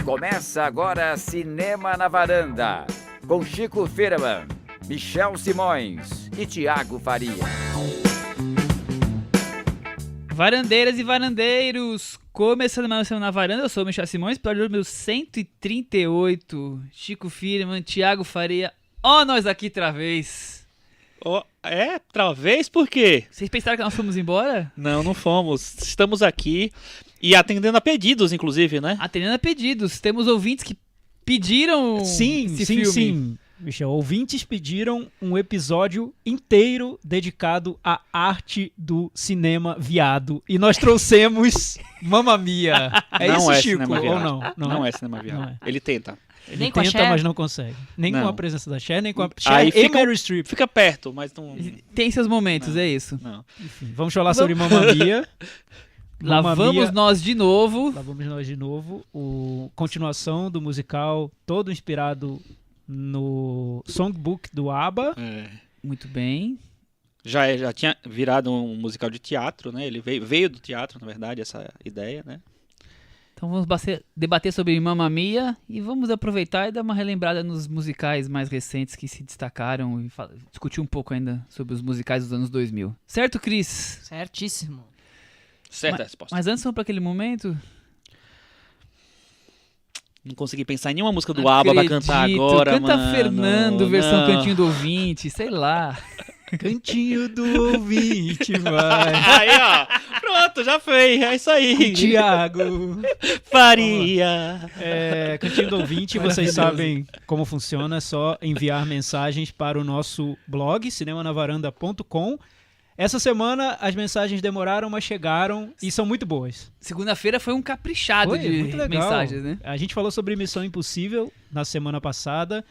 Começa agora Cinema na Varanda, com Chico Firman, Michel Simões e Thiago Faria. Varandeiras e varandeiros, começando mais Cinema na Varanda, eu sou o Michel Simões, episódio número 138, Chico Firman, Thiago Faria, nós aqui outra vez. Outra vez? Por quê? Vocês pensaram que nós fomos embora? Não fomos. Estamos aqui e atendendo a pedidos, inclusive, né? Atendendo a pedidos. Temos ouvintes que pediram esse filme. Sim. Michel, ouvintes pediram um episódio inteiro dedicado à arte do cinema viado. E nós trouxemos Mamma Mia. Não é Chico? cinema Ou viado. não? Não é cinema viado. Não é. Ele tenta. Ele Nem com a tenta, Cher? mas não consegue. Nem Não. com a presença da Cher, nem com a Aí Cher e Meryl Streep. Fica perto, mas não... Tem seus momentos, é isso. Não. Enfim, vamos falar sobre Mamma Mia. Lá Mamma vamos Mia. nós de novo. Lá vamos nós de novo. Continuação do musical, todo inspirado no songbook do ABBA. Muito bem. Já tinha virado um musical de teatro, né? Ele veio do teatro, na verdade, essa ideia, né? Então vamos debater sobre Mamma Mia e vamos aproveitar e dar uma relembrada nos musicais mais recentes que se destacaram e discutir um pouco ainda sobre os musicais dos anos 2000. Certo, Cris? Certíssimo. Certa resposta. Mas antes, vamos para aquele momento? Não consegui pensar em nenhuma música do ABBA pra cantar Acredito. agora, Canta mano. Fernando, versão Não. Cantinho do Ouvinte, sei lá. Cantinho do ouvinte, vai. Aí, ó. Pronto, já foi. É isso aí. Tiago. Faria. Cantinho do ouvinte, vocês sabem como funciona, é só enviar mensagens para o nosso blog, cinemanavaranda.com. Essa semana as mensagens demoraram, mas chegaram e são muito boas. Segunda-feira foi um caprichado Foi de muito legal. mensagens, né? A gente falou sobre Missão Impossível na semana passada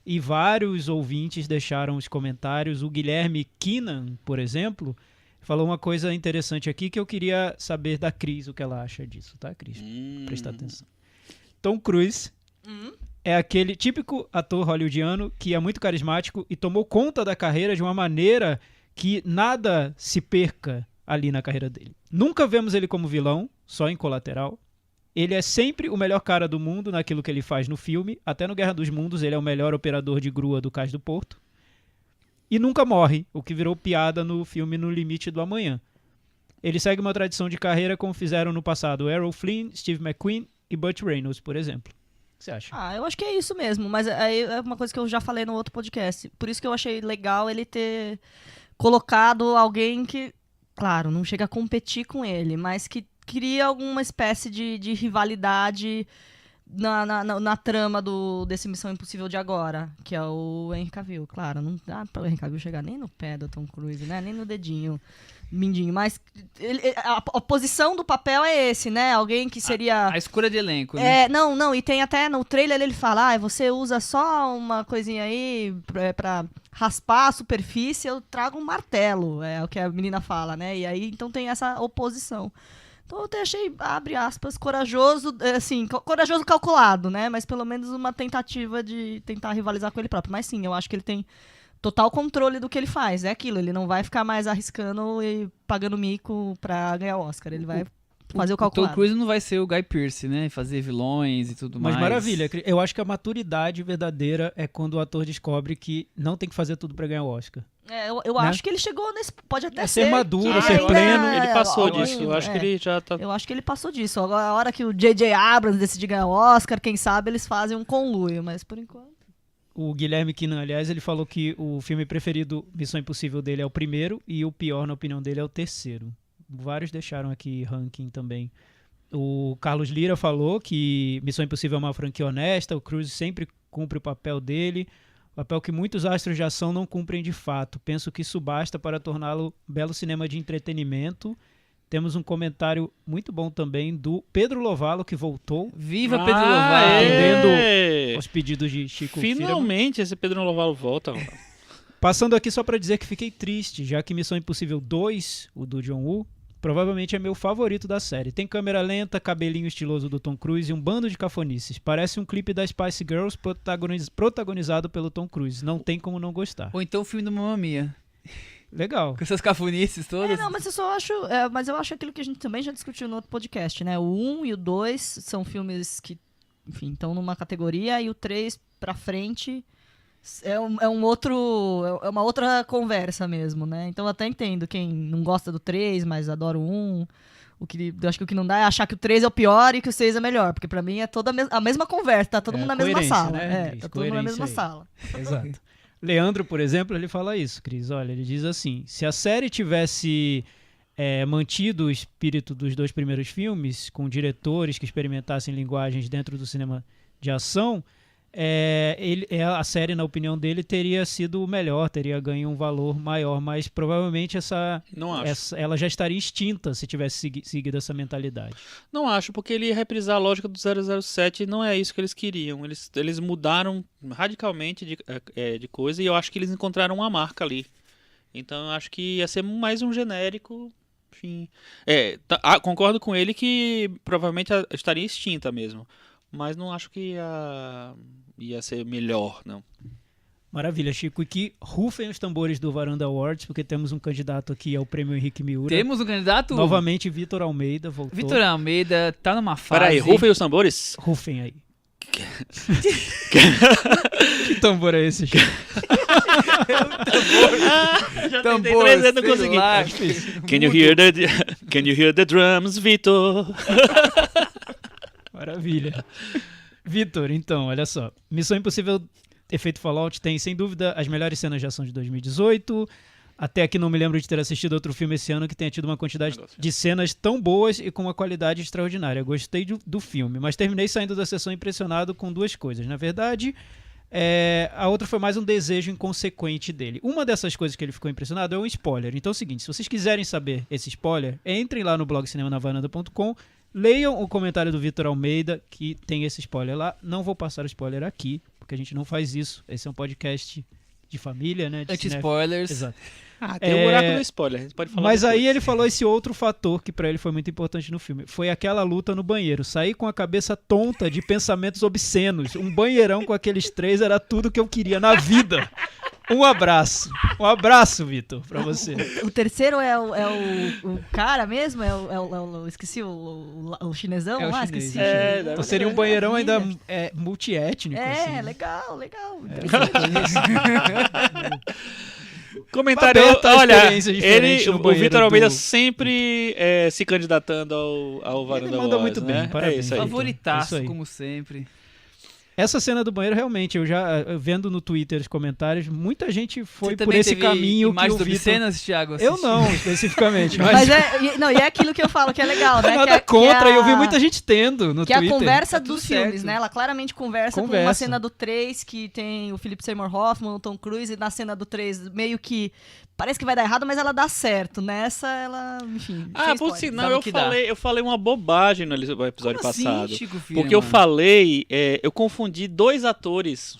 e vários ouvintes deixaram os comentários. O Guilherme Keenan, por exemplo, falou uma coisa interessante aqui que eu queria saber da Cris, o que ela acha disso, tá, Cris? Presta atenção. Tom Cruise é aquele típico ator hollywoodiano que é muito carismático e tomou conta da carreira de uma maneira que nada se perca ali na carreira dele. Nunca vemos ele como vilão, só em Colateral. Ele é sempre o melhor cara do mundo naquilo que ele faz no filme. Até no Guerra dos Mundos ele é o melhor operador de grua do Cais do Porto. E nunca morre, o que virou piada no filme No Limite do Amanhã. Ele segue uma tradição de carreira como fizeram no passado Errol Flynn, Steve McQueen e Burt Reynolds, por exemplo. O que você acha? Eu acho que é isso mesmo, mas aí é uma coisa que eu já falei no outro podcast. Por isso que eu achei legal ele ter colocado alguém que, claro, não chega a competir com ele, mas que cria alguma espécie de rivalidade na trama desse Missão Impossível de agora, que é o Henry Cavill. Claro, não dá para o Henry Cavill chegar nem no pé do Tom Cruise, né? Nem no dedinho, mindinho. Mas a posição do papel é esse, né? Alguém que seria... A escolha de elenco, né? Não, e tem até no trailer ele fala, você usa só uma coisinha aí pra raspar a superfície, eu trago um martelo, é o que a menina fala, né? E aí, então tem essa oposição. Então eu até achei, abre aspas, corajoso, assim, corajoso calculado, né? Mas pelo menos uma tentativa de tentar rivalizar com ele próprio. Mas sim, eu acho que ele tem total controle do que ele faz. É aquilo, ele não vai ficar mais arriscando e pagando mico pra ganhar o Oscar. Ele vai fazer o calculado. Tom Cruise não vai ser o Guy Pearce, né? Fazer vilões e tudo mais. Mas maravilha, eu acho que a maturidade verdadeira é quando o ator descobre que não tem que fazer tudo pra ganhar o Oscar. Eu acho que ele chegou nesse... Pode até ser maduro, que ser ainda pleno. Ele passou alguém- disso. Eu acho que ele já tá... Eu acho que ele passou disso. Agora, a hora que o J.J. Abrams decidir ganhar o Oscar, quem sabe eles fazem um conluio, mas por enquanto... O Guilherme Keenan, aliás, ele falou que o filme preferido Missão Impossível dele é o primeiro e o pior, na opinião dele, é o terceiro. Vários deixaram aqui ranking também. O Carlos Lira falou que Missão Impossível é uma franquia honesta, o Cruise sempre cumpre o papel dele, papel que muitos astros de ação não cumprem de fato. Penso que isso basta para torná-lo um belo cinema de entretenimento. Temos um comentário muito bom também do Pedro Lovalo, que voltou, Viva Pedro Lovalo! Atendendo aos pedidos de Chico Firman. Finalmente esse Pedro Lovalo volta. Passando aqui só para dizer que fiquei triste, já que Missão Impossível 2, o do John Woo, provavelmente é meu favorito da série. Tem câmera lenta, cabelinho estiloso do Tom Cruise e um bando de cafonices. Parece um clipe da Spice Girls protagonizado pelo Tom Cruise. Não tem como não gostar. Ou então o filme do Mamma Mia. Legal. Com essas cafunices todas. Mas eu só acho. Mas eu acho aquilo que a gente também já discutiu no outro podcast, né? O 1 e o 2 são filmes que enfim, estão numa categoria, e o 3 pra frente é uma outra conversa mesmo, né? Então eu até entendo quem não gosta do 3, mas adora o 1. Eu acho que o que não dá é achar que o 3 é o pior e que o 6 é melhor, porque pra mim é toda a mesma conversa, tá todo mundo na mesma coerência, sala. né? Tá todo mundo na mesma aí. sala. Exato. Leandro, por exemplo, ele fala isso, Cris. Olha, ele diz assim: se a série tivesse mantido o espírito dos 2 primeiros filmes, com diretores que experimentassem linguagens dentro do cinema de ação, a série, na opinião dele, teria sido melhor, teria ganho um valor maior, mas provavelmente ela já estaria extinta se tivesse seguido essa mentalidade. Não acho, porque ele ia reprisar a lógica do 007 e não é isso que eles queriam. Eles mudaram radicalmente de coisa e eu acho que eles encontraram uma marca ali. Então eu acho que ia ser mais um genérico. Enfim. Concordo com ele que provavelmente estaria extinta mesmo. Mas não acho que ia ser melhor, não. Maravilha, Chico. E que rufem os tambores do Varanda Awards, porque temos um candidato aqui ao Prêmio Henrique Miura. Temos um candidato? Novamente, Vitor Almeida voltou. Vitor Almeida tá numa fase... Peraí, rufem os tambores? Rufem aí. Que tambor é esse, Chico? Já Tambor, tentei 3 vezes, não consegui. celular. Can you hear the drums, Vitor? Maravilha. Vitor, então, olha só. Missão Impossível Efeito Fallout tem, sem dúvida, as melhores cenas de ação de 2018. Até aqui não me lembro de ter assistido outro filme esse ano que tenha tido uma quantidade de cenas tão boas e com uma qualidade extraordinária. Gostei do filme, mas terminei saindo da sessão impressionado com 2 coisas. Na verdade, a outra foi mais um desejo inconsequente dele. Uma dessas coisas que ele ficou impressionado é um spoiler. Então é o seguinte, se vocês quiserem saber esse spoiler, entrem lá no blog cinemanavaranda.com, leiam o comentário do Vitor Almeida, que tem esse spoiler lá. Não vou passar o spoiler aqui, porque a gente não faz isso. Esse é um podcast de família, né? Anti-spoilers. Exato. Tem um buraco no spoiler, a gente pode falar Mas depois. aí ele falou esse outro fator que pra ele foi muito importante no filme. Foi aquela luta no banheiro. Sair com a cabeça tonta de pensamentos obscenos. Um banheirão com aqueles 3 era tudo que eu queria na vida. Um abraço. Um abraço, Vitor, pra você. O terceiro é o cara mesmo? Esqueci o chinesão É o lá? chinês. Esqueci. Então seria um banheirão ainda multiétnico. assim. Legal. Comentário, Aberta a olha, experiência diferente no o banheiro Vitor Almeida do- sempre se candidatando ao Varanda Ele manda Awards, muito né? bem, parabéns. isso aí. Favoritaço, Isso aí. como sempre. Essa cena do banheiro, realmente, eu já vendo no Twitter os comentários, muita gente foi Você por também esse teve caminho que imagens o Vitor... obscenas, Thiago? Eu assistiu? não, especificamente, Mas mas... é aquilo que eu falo que é legal, né? Nada que contra, é e eu vi muita gente tendo no Que é Twitter. a conversa Tá tudo dos filmes, certo. né? Ela claramente conversa com uma Conversa. cena do 3 que tem o Philip Seymour Hoffman, o Tom Cruise, e na cena do 3 meio que parece que vai dar errado, mas ela dá certo. Nessa, ela, enfim... sem Por spoiler. sinal, Sabe o que dá. eu falei uma bobagem no episódio Como assim, passado. Chico Firman? Porque eu falei, eu confundi 2 atores,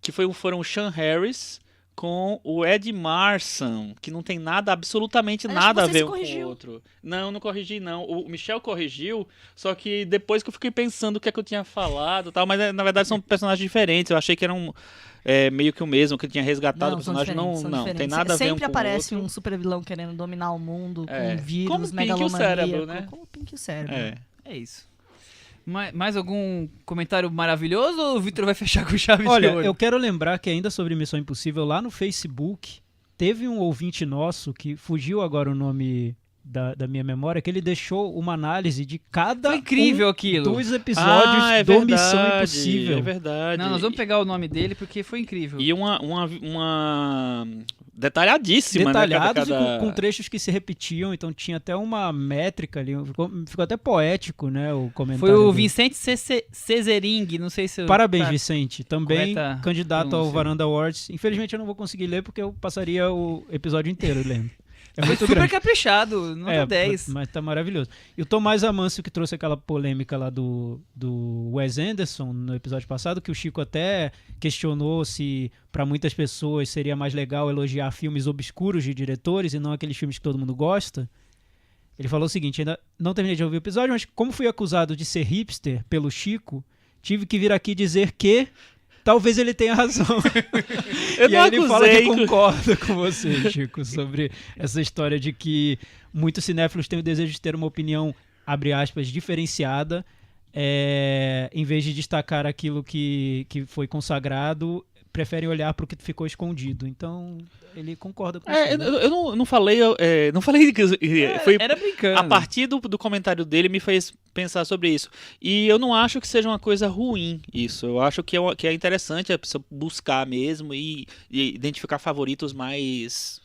que foram o Sean Harris com o Ed Marsan, que não tem absolutamente Mas acho nada a que você ver se um com o corrigiu. outro. Não corrigi não. O Michel corrigiu, só que depois que eu fiquei pensando o que é que eu tinha falado e tal, mas na verdade são personagens diferentes. Eu achei que eram meio que o mesmo, que eu tinha resgatado o são personagem. diferentes, são Não, diferentes. tem nada a ver um Sempre com o aparece outro. um super vilão querendo dominar o mundo É. com vírus, Como o Pink e o megalomania. Cérebro, né? Como o Pink e o Cérebro. É isso. Mais algum comentário maravilhoso ou o Vitor vai fechar com chave de Olha, ouro? eu quero lembrar que ainda sobre Missão Impossível, lá no Facebook, teve um ouvinte nosso, que fugiu agora o nome da minha memória, que ele deixou uma análise de cada Foi incrível aquilo. dos episódios do Missão É Impossível. verdade. Não, nós vamos pegar o nome dele porque foi incrível. E uma detalhadíssima, Detalhados né? e com trechos que se repetiam, então tinha até uma métrica ali, ficou até poético, né, o comentário. Foi o dele. Vicente Cesering, não sei se eu... Parabéns, tá- Vicente. Também correta candidato ao pronúncia. Varanda Awards. Infelizmente eu não vou conseguir ler porque eu passaria o episódio inteiro lendo. É Foi muito super grande. caprichado, nota 10. Mas tá maravilhoso. E o Tomás Amâncio, que trouxe aquela polêmica lá do Wes Anderson no episódio passado, que o Chico até questionou se para muitas pessoas seria mais legal elogiar filmes obscuros de diretores e não aqueles filmes que todo mundo gosta. Ele falou o seguinte, ainda não terminei de ouvir o episódio, mas como fui acusado de ser hipster pelo Chico, tive que vir aqui dizer que talvez ele tenha razão. Eu E não aí ele fala que acusei. concorda com você, Chico, sobre essa história de que muitos cinéfilos têm o desejo de ter uma opinião, abre aspas, diferenciada em vez de destacar aquilo que foi consagrado, preferem olhar para o que ficou escondido. Então, ele concorda com isso. Né? Eu não falei... não falei que... foi Era brincando. a partir do comentário dele me fez pensar sobre isso. E eu não acho que seja uma coisa ruim isso. Eu acho que é interessante a pessoa buscar mesmo e identificar favoritos mais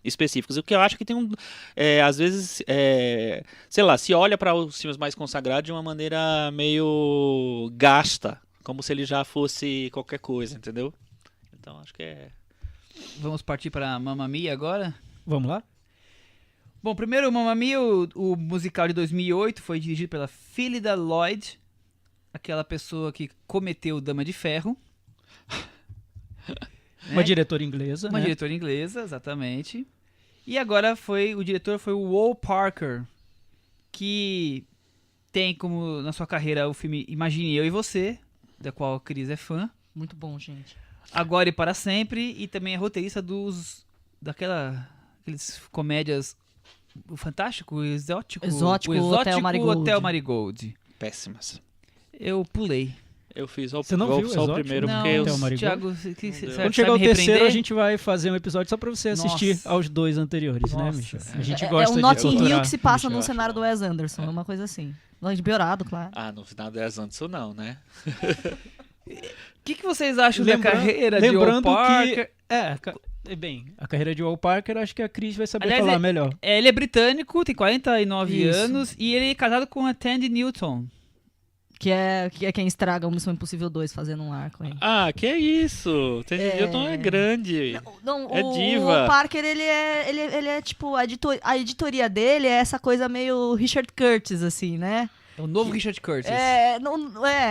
específicos. O que eu acho que tem às vezes, sei lá, se olha para os filmes mais consagrados de uma maneira meio gasta, como se ele já fosse qualquer coisa, entendeu? Então acho que é... Vamos partir para Mamma Mia agora? Vamos lá? Bom, primeiro, Mamma Mia, o musical de 2008, foi dirigido pela Phyllida Lloyd, aquela pessoa que cometeu Dama de Ferro. Uma diretora inglesa. Uma né? diretora inglesa, exatamente. E agora o diretor foi o Will Parker, que tem como na sua carreira o filme Imagine Eu e Você, da qual a Cris é fã. Muito bom, gente. Agora e para sempre, e também é roteirista aqueles comédias o Fantástico, o Exótico, Hotel Marigold. Hotel Marigold. péssimas. Eu pulei. Eu fiz só, Você não viu só o Exótico? primeiro, Não, porque eu... Hotel Marigold? Thiago, Quando chegar o terceiro, a gente vai fazer um episódio só pra você assistir Nossa. aos 2 anteriores, né, Nossa. Michel? A gente É gosta um Notting de Hill torturar que se passa Michel, num acho cenário bom. do Wes Anderson, é uma coisa assim. De Piorado, claro. Ah, no final 10 anos isso não, né? O que vocês acham da Lembra- carreira de Will lembrando Parker? Bem, a carreira de Will Parker, acho que a Cris vai saber Aliás, falar melhor. Ele é britânico, tem 49 Isso. anos, e ele é casado com a Tandy Newton. Que é quem estraga o Missão Impossível 2 fazendo um arco aí. Ah, que é isso? Newton é grande. Não, É o diva. Parker, ele é tipo, a editoria dele é essa coisa meio Richard Curtis, assim, né? É o novo Richard Curtis. É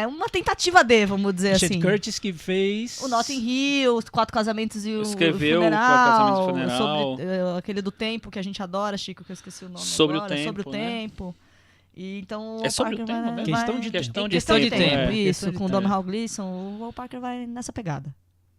uma tentativa de, vamos dizer Richard assim. Curtis que fez... O Notting Hill, os 4 Casamentos e o Escreveu Funeral. Quatro Casamentos e Funeral. Sobre, aquele do tempo que a gente adora, Chico, que eu esqueci o nome Sobre o agora. Sobre o Tempo, né? Tempo. E então É sobre o Parker tempo vai, mesmo? Questão de Questão Questão de tempo, tempo, é. isso. Questão de Com o tempo. Domhnall Gleeson, o Will Parker vai nessa pegada.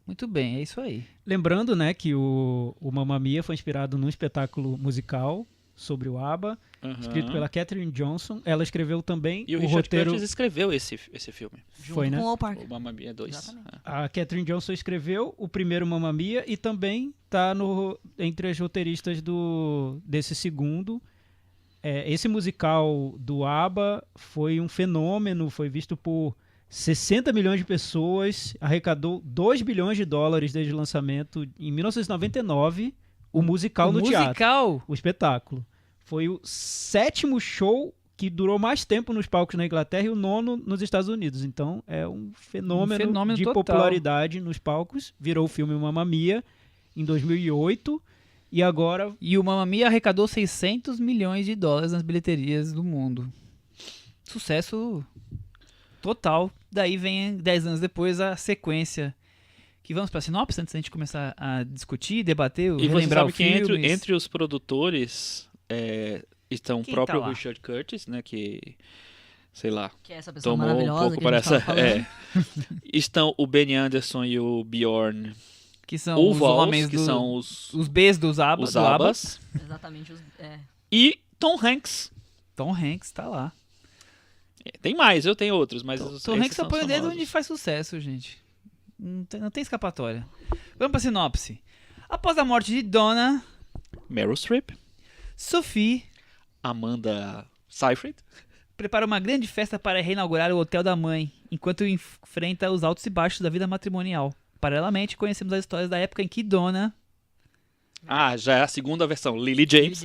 Muito bem, é isso aí. Lembrando, né, que o Mamma Mia foi inspirado num espetáculo musical sobre o ABBA, escrito pela Katherine Johnson. Ela escreveu também E o o Richard roteiro... Curtis escreveu esse filme. Foi, né? Com o Will O Parker. Mamma Mia 2. Exatamente. A Katherine Johnson escreveu o primeiro Mamma Mia e também está entre as roteiristas desse segundo. Esse musical do ABBA foi um fenômeno, foi visto por 60 milhões de pessoas, arrecadou 2 bilhões de dólares desde o lançamento em 1999, o musical no teatro, musical? o espetáculo. Foi o 7º show que durou mais tempo nos palcos na Inglaterra e o 9º nos Estados Unidos. Então é um fenômeno de total. popularidade nos palcos. Virou o filme Mamma Mia em 2008 e agora... E o Mamma Mia arrecadou 600 milhões de dólares nas bilheterias do mundo. Sucesso total. Daí vem, 10 anos depois, a sequência. Que vamos para a sinopse antes da gente começar a discutir, debater, E você relembrar sabe o que filme. entre os produtores estão o Quem próprio tá lá? Richard Curtis, né, que, sei lá, Que é essa pessoa tomou um maravilhosa pouco que para a gente essa... tava falando. Estão o Benny Anderson e o Bjorn Que são ou os Vols, homens que são os Bs dos ABBA. os do ABBA. Abbas. Exatamente. E Tom Hanks. Tom Hanks tá lá. Tem mais, eu tenho outros, mas os Tom esses Hanks só são põe o dedo famosos. onde faz sucesso, gente. Não tem escapatória. Vamos pra sinopse. Após a morte de Donna, Meryl Streep, Sophie Amanda Seyfried, prepara uma grande festa para reinaugurar o hotel da mãe, enquanto enfrenta os altos e baixos da vida matrimonial. Paralelamente, conhecemos as histórias da época em que Donna já é a segunda versão, Lily James.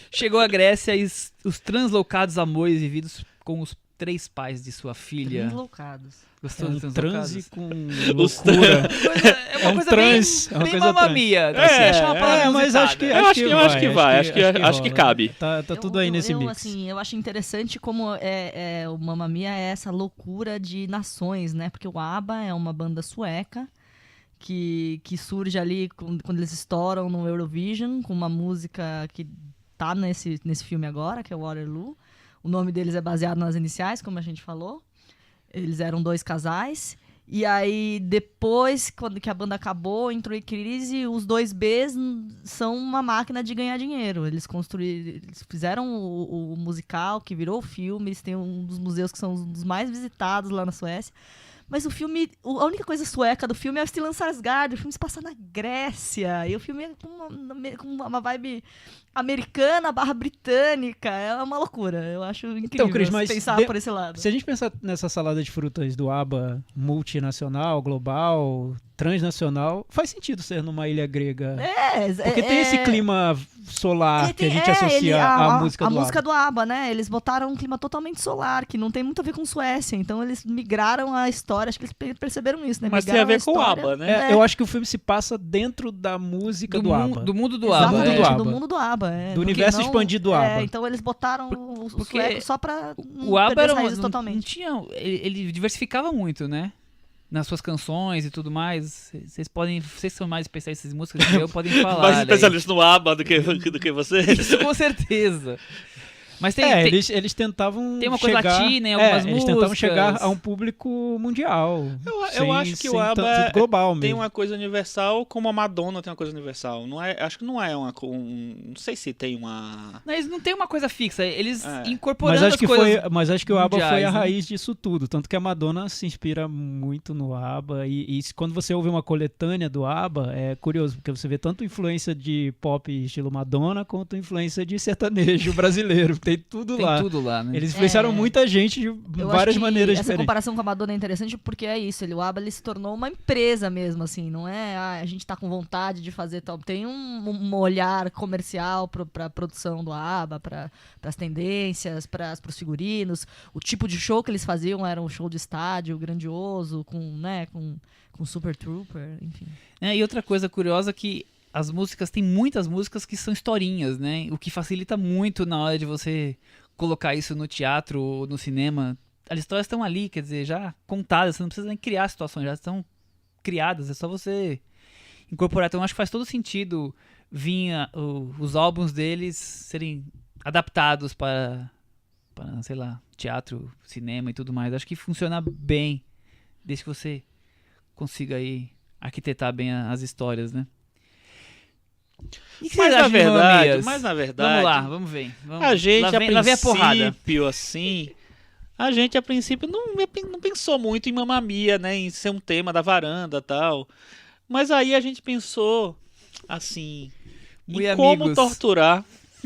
chegou à Grécia e os translocados amores vividos com os 3 pais de sua filha. Translocados. Gostou dos um transe translocados? com Os loucura. É uma É um coisa transe, é uma bem coisa Mamma transe. Mia. Assim, achei uma palavra mas acho que inusitada. Eu acho que vai, acho que rola. cabe. Tá tudo aí nesse mix. Assim, eu acho interessante como o Mamma Mia é essa loucura de nações, né? Porque o ABBA é uma banda sueca que surge ali quando eles estouram no Eurovision com uma música que tá nesse filme agora, que é o Waterloo. O nome deles é baseado nas iniciais, como a gente falou. Eles eram 2 casais. E aí, depois, quando que a banda acabou, entrou em crise, os 2Bs são uma máquina de ganhar dinheiro. Eles fizeram o musical, que virou o filme, eles têm um dos museus que são um dos mais visitados lá na Suécia. Mas o filme, a única coisa sueca do filme é o Stellan Skarsgård. O filme se passa na Grécia. E o filme é com uma vibe americana / britânica. É uma loucura. Eu acho incrível Então, Cris, mas pensar por esse lado. Se a gente pensar nessa salada de frutas do ABBA multinacional, global, transnacional, faz sentido ser numa ilha grega. Porque tem esse clima solar que a gente associa à música do ABBA. A música do ABBA, né? Eles botaram um clima totalmente solar, que não tem muito a ver com Suécia. Então eles migraram a história. Acho que eles perceberam isso, né? Mas migraram tem a ver com o ABBA, né? Eu acho que o filme se passa dentro da música do ABBA. Do mundo do ABBA. Exatamente, do do ABBA. mundo do ABBA. Do universo expandido do ABBA. Então eles botaram os suecos só pra O ABBA era raízes não totalmente. tinha, ele diversificava muito, né? Nas suas canções e tudo mais. Vocês são mais especialistas em música que eu, podem falar. Mais daí. especialista no ABBA do que você. Isso com certeza. Mas tem eles tentavam tem uma coisa chegar, latina em algumas eles tentavam músicas. chegar a um público mundial. Eu acho que o sem ABBA tanto global tem mesmo. uma coisa universal, como a Madonna tem uma coisa universal. Não é, acho que não é não sei se tem uma... Mas não tem uma coisa fixa. Eles É. incorporando Mas acho, as que o ABBA foi mundiais, a né? raiz disso tudo. Tanto que a Madonna se inspira muito no ABBA. E quando você ouve uma coletânea do ABBA, é curioso, porque você vê tanto influência de pop estilo Madonna, quanto influência de sertanejo brasileiro. Tem tudo Tem lá. tudo lá, né? Eles influenciaram muita gente de Eu várias acho que maneiras essa diferentes. comparação com a Madonna é interessante porque é isso, o ABBA ele se tornou uma empresa mesmo, assim, não é a gente tá com vontade de fazer tal. Tem um olhar comercial pra produção do ABBA, pras tendências, pros figurinos. O tipo de show que eles faziam era um show de estádio grandioso, com Super Trooper, enfim. E outra coisa curiosa que tem muitas músicas que são historinhas, né? O que facilita muito na hora de você colocar isso no teatro ou no cinema. As histórias estão ali, quer dizer, já contadas, você não precisa nem criar situações, já estão criadas, é só você incorporar. Então acho que faz todo sentido os álbuns deles serem adaptados para, sei lá, teatro, cinema e tudo mais. Acho que funciona bem, desde que você consiga aí arquitetar bem as histórias, né? E que vocês acham de Mamma Mia? Mas na verdade... Vamos lá, vamos ver. A gente, lá vem a porrada. A gente, a princípio, não pensou muito em Mamma Mia, né? Em ser um tema da varanda e tal. Mas aí a gente pensou, assim, em como torturar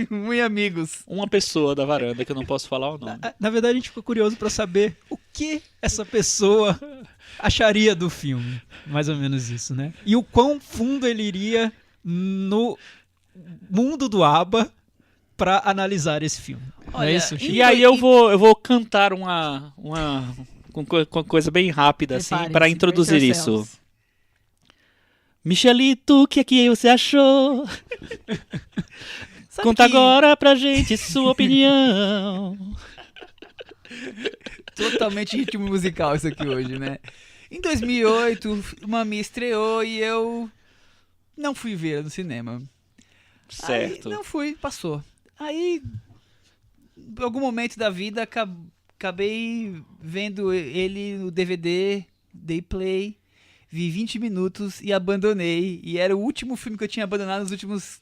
Muito amigos. uma pessoa da varanda, que eu não posso falar o nome. Na verdade, a gente ficou curioso pra saber o que essa pessoa acharia do filme. Mais ou menos isso, né? E o quão fundo ele iria no mundo do ABBA pra analisar esse filme. Não Olha, é isso, Chico? E aí eu vou cantar uma coisa bem rápida, assim, Prepare-se, para introduzir brace isso. yourselves. Michelito, o que é que você achou? Sabe Conta que agora pra gente sua opinião. totalmente ritmo musical isso aqui hoje, né? Em 2008, Mamma Mia estreou e eu não fui ver no cinema. Certo. Aí, não fui, passou. Aí, em algum momento da vida, acabei vendo ele no DVD, dei play, vi 20 minutos e abandonei. E era o último filme que eu tinha abandonado nos últimos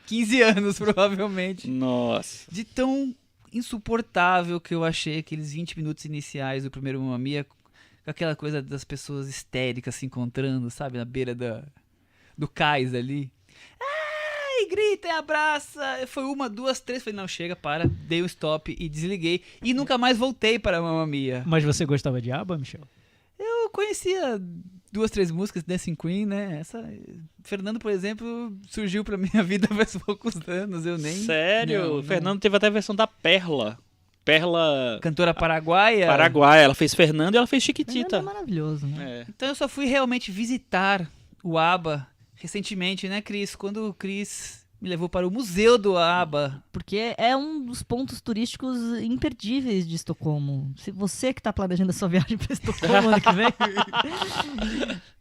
15 anos, provavelmente. Nossa. De tão insuportável que eu achei aqueles 20 minutos iniciais do primeiro Mamma Mia, com aquela coisa das pessoas histéricas se encontrando, sabe, na beira do cais ali. Ai, grita e abraça. Foi uma, duas, três. Falei, não, chega, para. Dei um stop e desliguei. E nunca mais voltei para Mamma Mia. Mas você gostava de ABBA, Michel? Eu conhecia 2, 3 músicas, Dancing Queen, né? Fernando, por exemplo, surgiu pra minha vida faz poucos anos, eu nem... Sério? Não, O Fernando teve até a versão da Perla. Perla Cantora paraguaia. Paraguaia. Ela fez Fernando e ela fez É Chiquitita. maravilhoso, né? É. Então eu só fui realmente visitar o ABBA recentemente, né, Cris? Quando o Cris me levou para o Museu do ABBA. Porque é um dos pontos turísticos imperdíveis de Estocolmo. Se você que está planejando a sua viagem para Estocolmo ano que vem,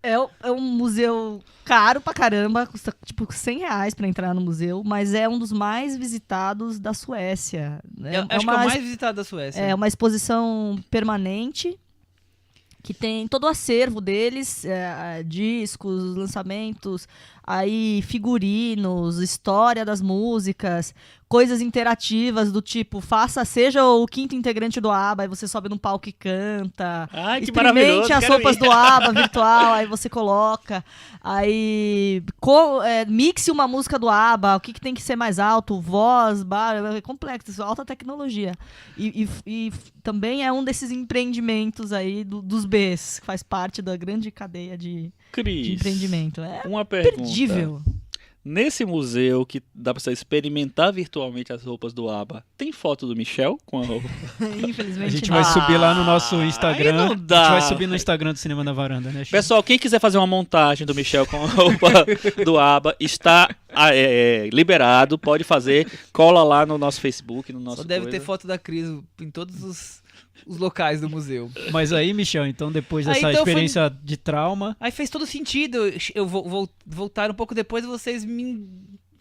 é um museu caro pra caramba, custa tipo R$100 para entrar no museu, mas é um dos mais visitados da Suécia. Acho que é o mais visitado da Suécia. É uma exposição permanente que tem todo o acervo deles, discos, lançamentos, aí figurinos, história das músicas, coisas interativas do tipo, seja o quinto integrante do ABBA, aí você sobe num palco e canta. Ai, que maravilhoso, Experimente as quero roupas ir. do ABBA virtual, aí você coloca. Aí mixe uma música do ABBA, o que tem que ser mais alto, voz, é complexo, alta tecnologia. E também é um desses empreendimentos aí dos Bs, que faz parte da grande cadeia de Cris, empreendimento. É uma pergunta. perdível. Nesse museu que dá pra você experimentar virtualmente as roupas do ABBA, tem foto do Michel com a roupa? Infelizmente A gente não. vai subir lá no nosso Instagram. aí não A gente dá. vai subir no Instagram do Cinema na Varanda, né, Chico? Pessoal, quem quiser fazer uma montagem do Michel com a roupa do ABBA, está liberado, pode fazer. Cola lá no nosso Facebook, no nosso Só deve ter coisa. foto da Cris em todos os locais do museu. Mas aí, Michel, então depois Aí, dessa então, experiência de trauma, Aí fez todo sentido eu vou voltar um pouco depois e vocês me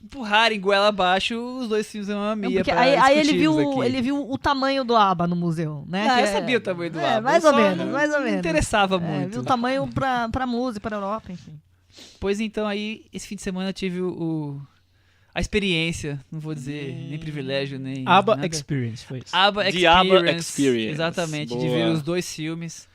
empurrarem goela abaixo os dois filmes da Mamma Não, Mia porque pra aí ele discutirmos aqui. ele viu o tamanho do ABBA no museu, né? Ah, que eu sabia o tamanho do é, ABBA. mais eu ou só menos, não- mais ou não menos. interessava muito. Viu o tamanho pra música, pra Europa, enfim. Pois então, aí, esse fim de semana eu tive a experiência, não vou dizer nem privilégio, nem ABBA nada. Experience, foi isso. ABBA The Experience. ABBA Experience. Exatamente, de Boa. ver os dois filmes.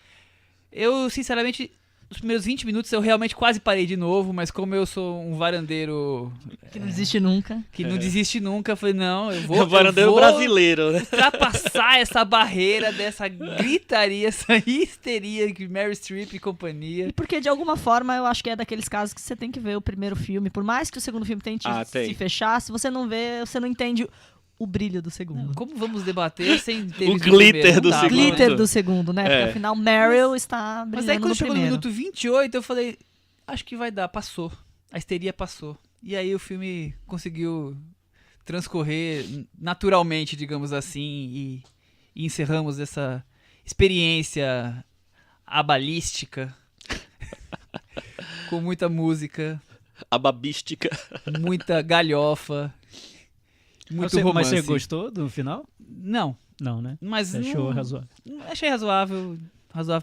Eu, sinceramente, os primeiros 20 minutos eu realmente quase parei de novo, mas como eu sou um varandeiro Que não desiste nunca. que não desiste nunca, eu falei, não, eu vou... É o varandeiro eu vou brasileiro, né? ultrapassar essa barreira dessa gritaria, essa histeria que Meryl Streep e companhia. E porque, de alguma forma, eu acho que é daqueles casos que você tem que ver o primeiro filme. Por mais que o segundo filme tente tem. se fechar, se você não vê, você não entende o brilho do segundo. Como vamos debater sem ter O visto glitter primeiro? Não do dava, segundo. né? Glitter do segundo, né? É. Porque afinal Meryl está Mas aí brilhando quando no chegou no primeiro. minuto 28, eu falei, acho que vai dar, passou. A histeria passou. E aí o filme conseguiu transcorrer naturalmente, digamos assim, e encerramos essa experiência abalística com muita música, A babística. muita galhofa, muito Mas romance. você gostou do final? Não, Não, né? mas Você achou não, razoável? achei razoável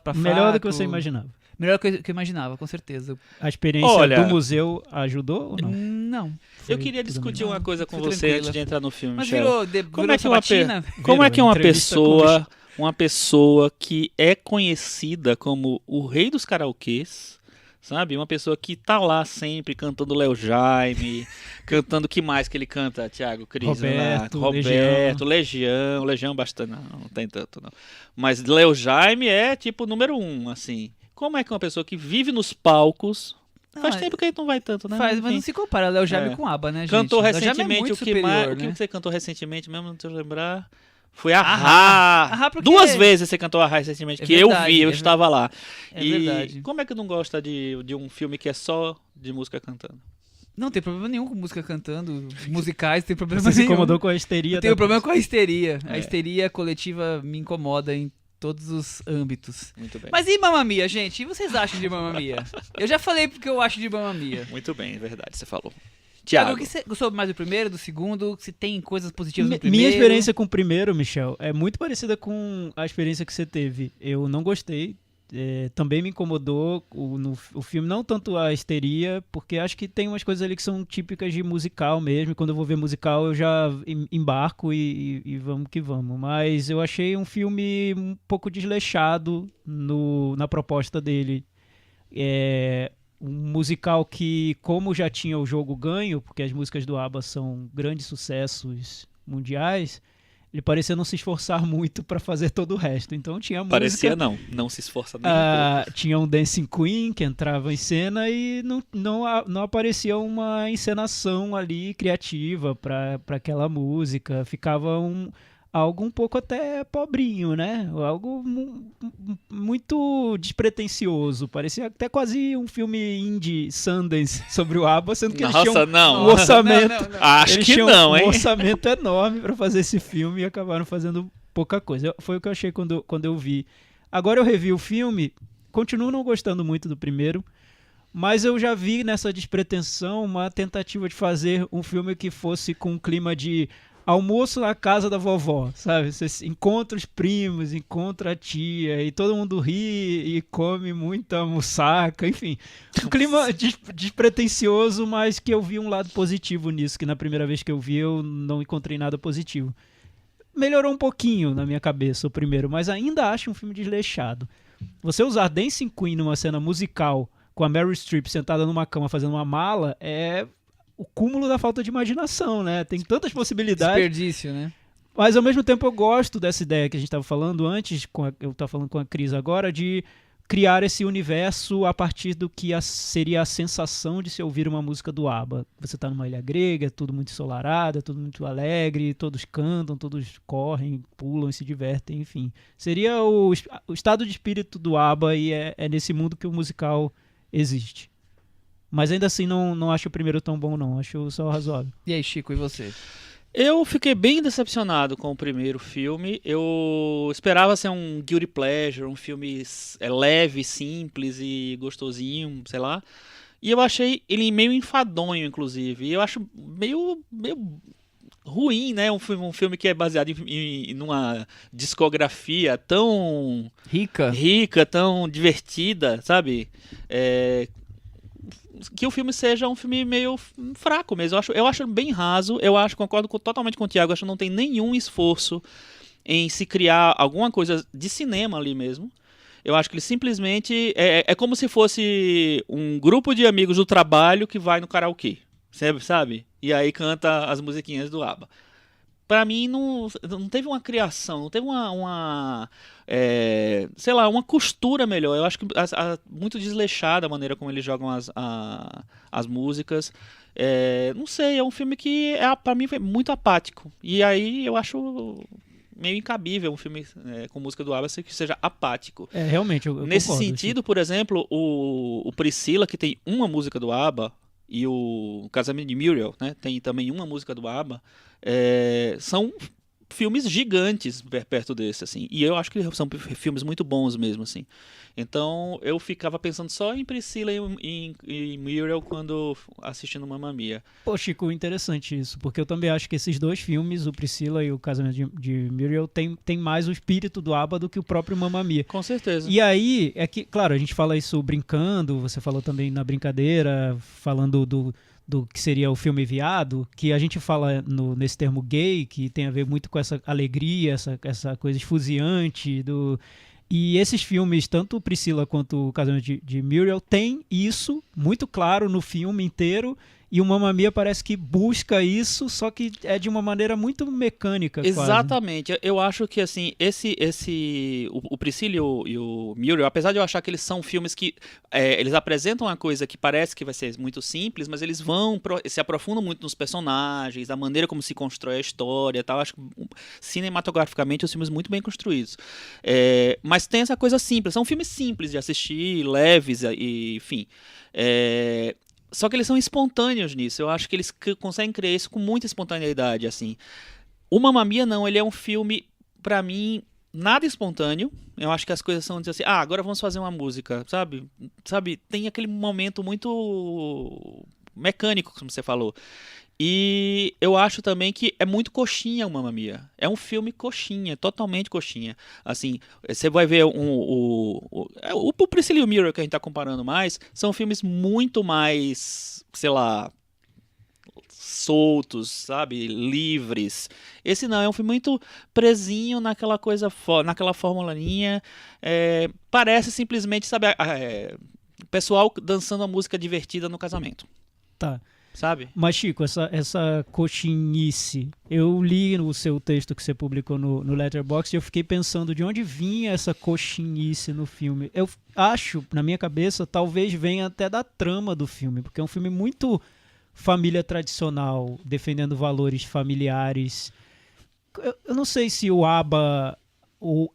pra Melhor do fraco. que você imaginava. Melhor do que eu imaginava, com certeza. A experiência Olha, do museu ajudou ou não? Não. Foi Eu queria tudo discutir bem? uma coisa com Foi você tranquila. antes de entrar no filme, Mas Michel. virou Como é que uma sabatina? Como é que uma Entrevista com uma pessoa que é conhecida como o rei dos karaokês, sabe? Uma pessoa que tá lá sempre cantando Léo Jaime, cantando o que mais que ele canta, Thiago, Cris? Roberto, Legião bastante, não tem tanto não. Mas Léo Jaime é tipo número 1, assim. Como é que uma pessoa que vive nos palcos, faz Não, tempo que a gente não vai tanto, né? Faz, mas não Enfim. se compara Léo Jaime É. com ABBA, né, gente? Cantou Léo Jaime é recentemente muito o que superior, mais, o né? que você cantou recentemente mesmo, não te lembrar. Foi a Ahá. Rá. Ahá, porque- 2 vezes você cantou a Rá recentemente, É que eu verdade, vi, eu é estava lá. É E verdade. como é que não gosta de um filme que é só de música cantando? Não tem problema nenhum com música cantando, musicais, tem problema Você se nenhum. incomodou com a histeria Eu tenho da- problema com a histeria. A É. histeria coletiva me incomoda em todos os âmbitos. Muito bem. Mas e Mamma Mia, gente? E vocês acham de Mamma Mia? Eu já falei porque eu acho de Mamma Mia. Muito bem, é verdade, você falou. Thiago, Thiago, o que você gostou mais do primeiro, do segundo? Se tem coisas positivas no primeiro? Minha experiência com o primeiro, Michel, é muito parecida com a experiência que você teve. Eu não gostei. Também me incomodou o filme, não tanto a histeria, porque acho que tem umas coisas ali que são típicas de musical mesmo, e quando eu vou ver musical eu já embarco e vamos que vamos. Mas eu achei um filme um pouco desleixado na proposta dele. Um musical que, como já tinha o jogo ganho, porque as músicas do ABBA são grandes sucessos mundiais, ele parecia não se esforçar muito para fazer todo o resto. Então tinha música... parecia não se esforça nem um pouco. Tinha um Dancing Queen que entrava em cena e não aparecia uma encenação ali criativa para aquela música. Ficava algo um pouco até pobrinho, né? Algo muito despretensioso. Parecia até quase um filme indie Sundance sobre o ABBA, sendo que eles tinham Nossa, não. um orçamento. Não. Acho Eles que tinham não, um hein? orçamento enorme para fazer esse filme e acabaram fazendo pouca coisa. Foi o que eu achei quando eu vi. Agora eu revi o filme, continuo não gostando muito do primeiro, mas eu já vi nessa despretensão uma tentativa de fazer um filme que fosse com um clima de almoço na casa da vovó, sabe? Você encontra os primos, encontra a tia e todo mundo ri e come muita moussaka, enfim. Um clima despretensioso, mas que eu vi um lado positivo nisso, que na primeira vez que eu vi eu não encontrei nada positivo. Melhorou um pouquinho na minha cabeça o primeiro, mas ainda acho um filme desleixado. Você usar Dancing Queen numa cena musical com a Meryl Streep sentada numa cama fazendo uma mala é o cúmulo da falta de imaginação, né? Tem tantas possibilidades. Desperdício, né? Mas ao mesmo tempo eu gosto dessa ideia que a gente estava falando antes, eu estava falando com a Cris agora, de criar esse universo a partir do que seria a sensação de se ouvir uma música do ABBA. Você está numa ilha grega, é tudo muito ensolarado, é tudo muito alegre, todos cantam, todos correm, pulam e se divertem, enfim. Seria o estado de espírito do ABBA e é nesse mundo que o musical existe. Mas ainda assim não acho o primeiro tão bom, não. Acho só razoável. E aí, Chico, e você? Eu fiquei bem decepcionado com o primeiro filme. Eu esperava ser um guilty pleasure, um filme leve, simples e gostosinho, sei lá. E eu achei ele meio enfadonho, inclusive. E eu acho meio ruim, né? Um filme que é baseado numa discografia tão rica, tão divertida, sabe? Que o filme seja um filme meio fraco mesmo. Eu acho bem raso. Concordo totalmente com o Thiago. Acho que não tem nenhum esforço em se criar alguma coisa de cinema ali mesmo. Eu acho que ele simplesmente é como se fosse um grupo de amigos do trabalho que vai no karaokê, sabe? E aí canta as musiquinhas do ABBA. Pra mim não teve uma criação, não teve sei lá, uma costura melhor. Eu acho que muito desleixada a maneira como eles jogam as músicas. Não sei, é um filme que pra mim foi muito apático. E aí eu acho meio incabível um filme com música do ABBA que seja apático. Realmente, eu nesse concordo, sentido, por exemplo, o Priscilla, que tem uma música do ABBA, e o Casamento de Muriel, né, tem também uma música do ABBA, são filmes gigantes perto desse, assim, e eu acho que são filmes muito bons mesmo, assim. Então eu ficava pensando só em Priscilla e Muriel quando assistindo Mamma Mia. Pô, Chico, interessante isso, porque eu também acho que esses dois filmes, o Priscilla e o Casamento de Muriel, tem mais o espírito do ABBA do que o próprio Mamma Mia. Com certeza. E aí, que, claro, a gente fala isso brincando, você falou também na brincadeira, falando do que seria o filme viado, que a gente fala nesse termo gay, que tem a ver muito com essa alegria, essa coisa esfuziante E esses filmes, tanto o Priscilla quanto o Casamento de Muriel, tem isso muito claro no filme inteiro, e o Mamma Mia parece que busca isso, só que é de uma maneira muito mecânica. Exatamente. Quase. Eu acho que assim, o Priscilla e o Muriel, apesar de eu achar que eles são filmes que eles apresentam uma coisa que parece que vai ser muito simples, mas eles se aprofundam muito nos personagens, a maneira como se constrói a história e tal. Acho que cinematograficamente os filmes muito bem construídos. Mas tem essa coisa simples, são filmes simples de assistir, leves, e, enfim. Só que eles são espontâneos nisso. Eu acho que eles conseguem criar isso com muita espontaneidade, assim. O Mamma Mia não, ele é um filme, pra mim, nada espontâneo. Eu acho que as coisas são assim, agora vamos fazer uma música, sabe? Tem aquele momento muito mecânico, como você falou. E eu acho também que é muito coxinha o Mamma Mia. É um filme coxinha, totalmente coxinha. Assim, você vai ver o Priscilla e o Muriel que a gente tá comparando mais, são filmes muito mais, sei lá, soltos, sabe? Livres. Esse não, é um filme muito presinho naquela coisa, naquela formulazinha. Parece simplesmente, sabe, o pessoal dançando a música divertida no casamento. Tá. Sabe? Mas, Chico, essa coxinice, eu li no seu texto que você publicou no Letterboxd e eu fiquei pensando de onde vinha essa coxinice no filme. Eu acho, na minha cabeça, talvez venha até da trama do filme, porque é um filme muito família tradicional, defendendo valores familiares. Eu não sei se o ABBA, o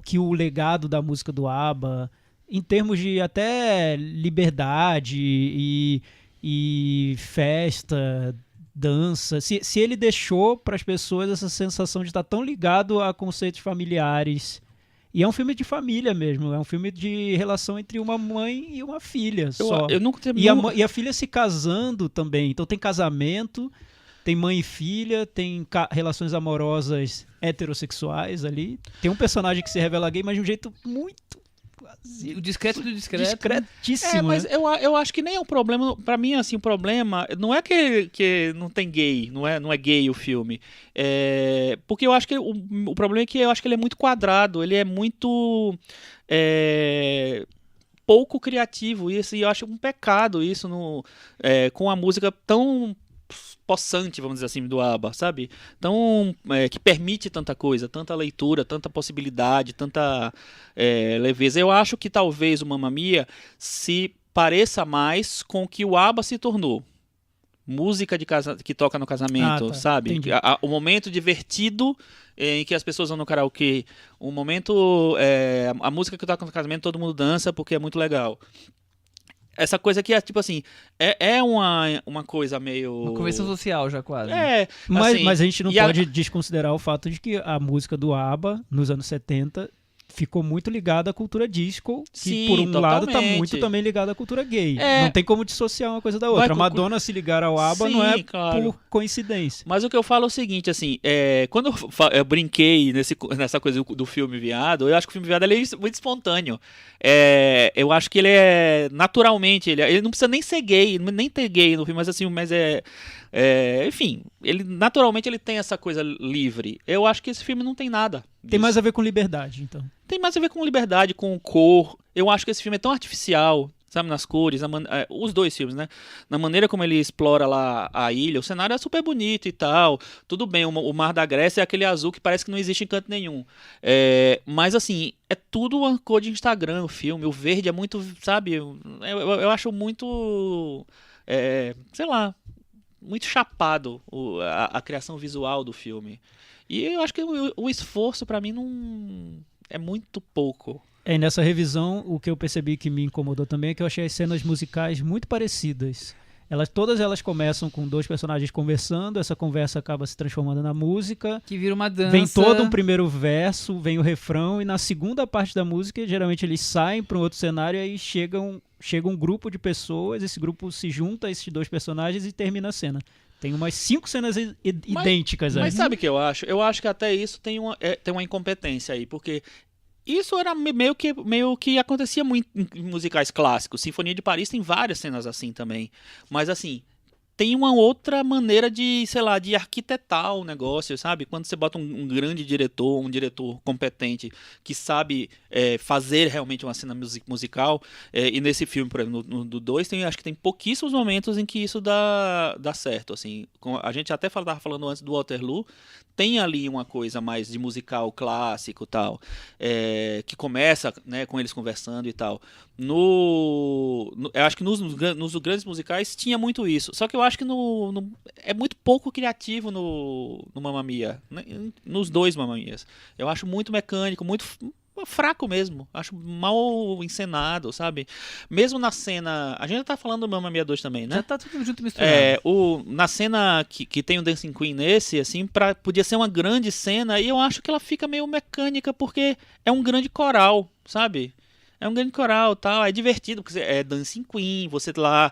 que o legado da música do ABBA, em termos de até liberdade e festa, dança, se ele deixou para as pessoas essa sensação de estar tão ligado a conceitos familiares. E é um filme de família mesmo, é um filme de relação entre uma mãe e uma filha só. Eu nunca E a filha se casando também, então tem casamento, tem mãe e filha, tem relações amorosas heterossexuais ali. Tem um personagem que se revela gay, mas de um jeito muito O discreto do discreto. discretíssimo. Mas né? eu acho que nem é um problema. Pra mim, assim, o problema não é que não tem gay, não é gay o filme. Porque eu acho que o problema é que eu acho que ele é muito quadrado, ele é muito pouco criativo. E eu acho um pecado isso com a música tão possante, vamos dizer assim, do ABBA, sabe? Então, que permite tanta coisa, tanta leitura, tanta possibilidade, tanta leveza. Eu acho que talvez o Mamma Mia se pareça mais com o que o ABBA se tornou. Música que toca no casamento, sabe? O momento divertido em que as pessoas vão no karaokê. O momento... a música que toca no casamento, todo mundo dança porque é muito legal. Essa coisa que é, tipo assim, é uma coisa meio... Uma convenção social já quase. Mas a gente não pode desconsiderar o fato de que a música do ABBA, nos anos 70, ficou muito ligada à cultura disco, que Sim, por um lado tá totalmente. muito também ligada à cultura gay. Não tem como dissociar uma coisa da outra. A Madonna se ligar ao ABBA não é por coincidência. Mas o que eu falo é o seguinte, assim, quando eu brinquei nessa coisa do filme Viado, eu acho que o filme Viado ele é muito espontâneo. Eu acho que ele é naturalmente, ele não precisa nem ser gay, nem ter gay no filme, mas assim, enfim, ele naturalmente ele tem essa coisa livre. Eu acho que esse filme não tem nada disso. Tem mais a ver com liberdade, então. Tem mais a ver com liberdade, com cor. Eu acho que esse filme é tão artificial, sabe, nas cores, os dois filmes, né? Na maneira como ele explora lá a ilha, o cenário é super bonito e tal. Tudo bem, o Mar da Grécia é aquele azul que parece que não existe em canto nenhum. Mas assim, é tudo uma cor de Instagram o filme. O verde é muito, sabe? Eu acho muito, sei lá, muito chapado a criação visual do filme. E eu acho que o esforço pra mim não é muito pouco. Nessa revisão, o que eu percebi que me incomodou também é que eu achei as cenas musicais muito parecidas. Todas elas começam com dois personagens conversando, essa conversa acaba se transformando na música. Que vira uma dança. Vem todo um primeiro verso, vem o refrão, e na segunda parte da música, geralmente eles saem para um outro cenário e aí chega um grupo de pessoas, esse grupo se junta a esses dois personagens e termina a cena. Tem umas 5 cenas idênticas aí. Mas sabe o que eu acho? Eu acho que até isso tem uma incompetência aí, porque isso era meio que acontecia muito em musicais clássicos. Sinfonia de Paris tem várias cenas assim também. Mas assim, tem uma outra maneira de, sei lá, de arquitetar o negócio, sabe? Quando você bota um grande diretor, um diretor competente que sabe fazer realmente uma cena musical, e nesse filme, por exemplo, no 2, acho que tem pouquíssimos momentos em que isso dá certo, assim. A gente até estava falando antes do Waterloo, tem ali uma coisa mais de musical clássico e tal, que começa, né, com eles conversando e tal. Eu acho que nos grandes musicais tinha muito isso. Só que eu acho que é muito pouco criativo no Mamma Mia, né? Nos dois Mamma Mias. Eu acho muito mecânico, muito fraco mesmo. Acho mal encenado, sabe? Mesmo na cena... A gente tá falando do Mamma Mia 2 também, né? Já tá tudo junto misturado. Na cena que tem o Dancing Queen nesse, assim, podia ser uma grande cena, e eu acho que ela fica meio mecânica, porque é um grande coral, sabe? É um grande coral, tal, é divertido, porque é Dancing Queen, você tá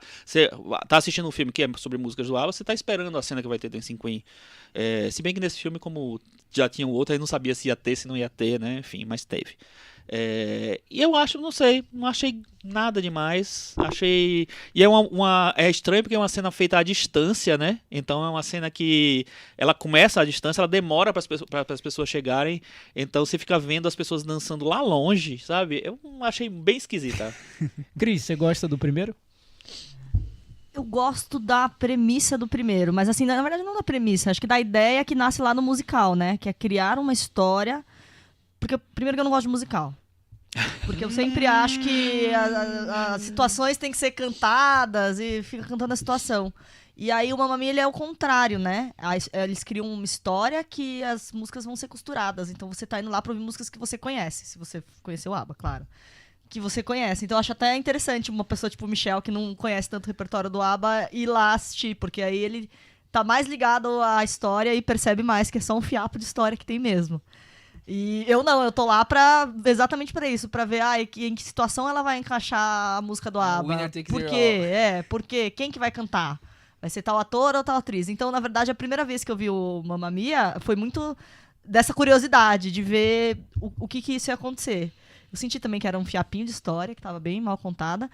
assistindo um filme que é sobre músicas do ABBA, você tá esperando a cena que vai ter Dancing Queen. Se bem que nesse filme, como já tinha outro, aí não sabia se ia ter, se não ia ter, né, enfim, mas teve. E eu acho, não achei nada demais, achei... E é estranho porque é uma cena feita à distância, né? Então é uma cena que ela começa à distância, ela demora para as pessoas chegarem, então você fica vendo as pessoas dançando lá longe, sabe? Eu achei bem esquisita. Cris, você gosta do primeiro? Eu gosto da premissa do primeiro, mas assim, na verdade não da premissa, acho que da ideia que nasce lá no musical, né? Que é criar uma história... Porque, primeiro, que eu não gosto de musical. Porque eu sempre acho que as situações têm que ser cantadas e fica cantando a situação. E aí o Mamma Mia, ele é o contrário, né? Eles criam uma história que as músicas vão ser costuradas. Então você tá indo lá pra ouvir músicas que você conhece. Se você conheceu o ABBA, claro. Que você conhece. Então eu acho até interessante uma pessoa tipo o Michel, que não conhece tanto o repertório do ABBA, ir lá assistir. Porque aí ele tá mais ligado à história e percebe mais que é só um fiapo de história que tem mesmo. E eu tô lá exatamente pra isso, pra ver em que situação ela vai encaixar a música do ABBA. Winner Takes Por It quê? Por quê? Quem que vai cantar? Vai ser tal ator ou tal atriz. Então, na verdade, a primeira vez que eu vi o Mamma Mia foi muito dessa curiosidade de ver o que isso ia acontecer. Eu senti também que era um fiapinho de história, que estava bem mal contada.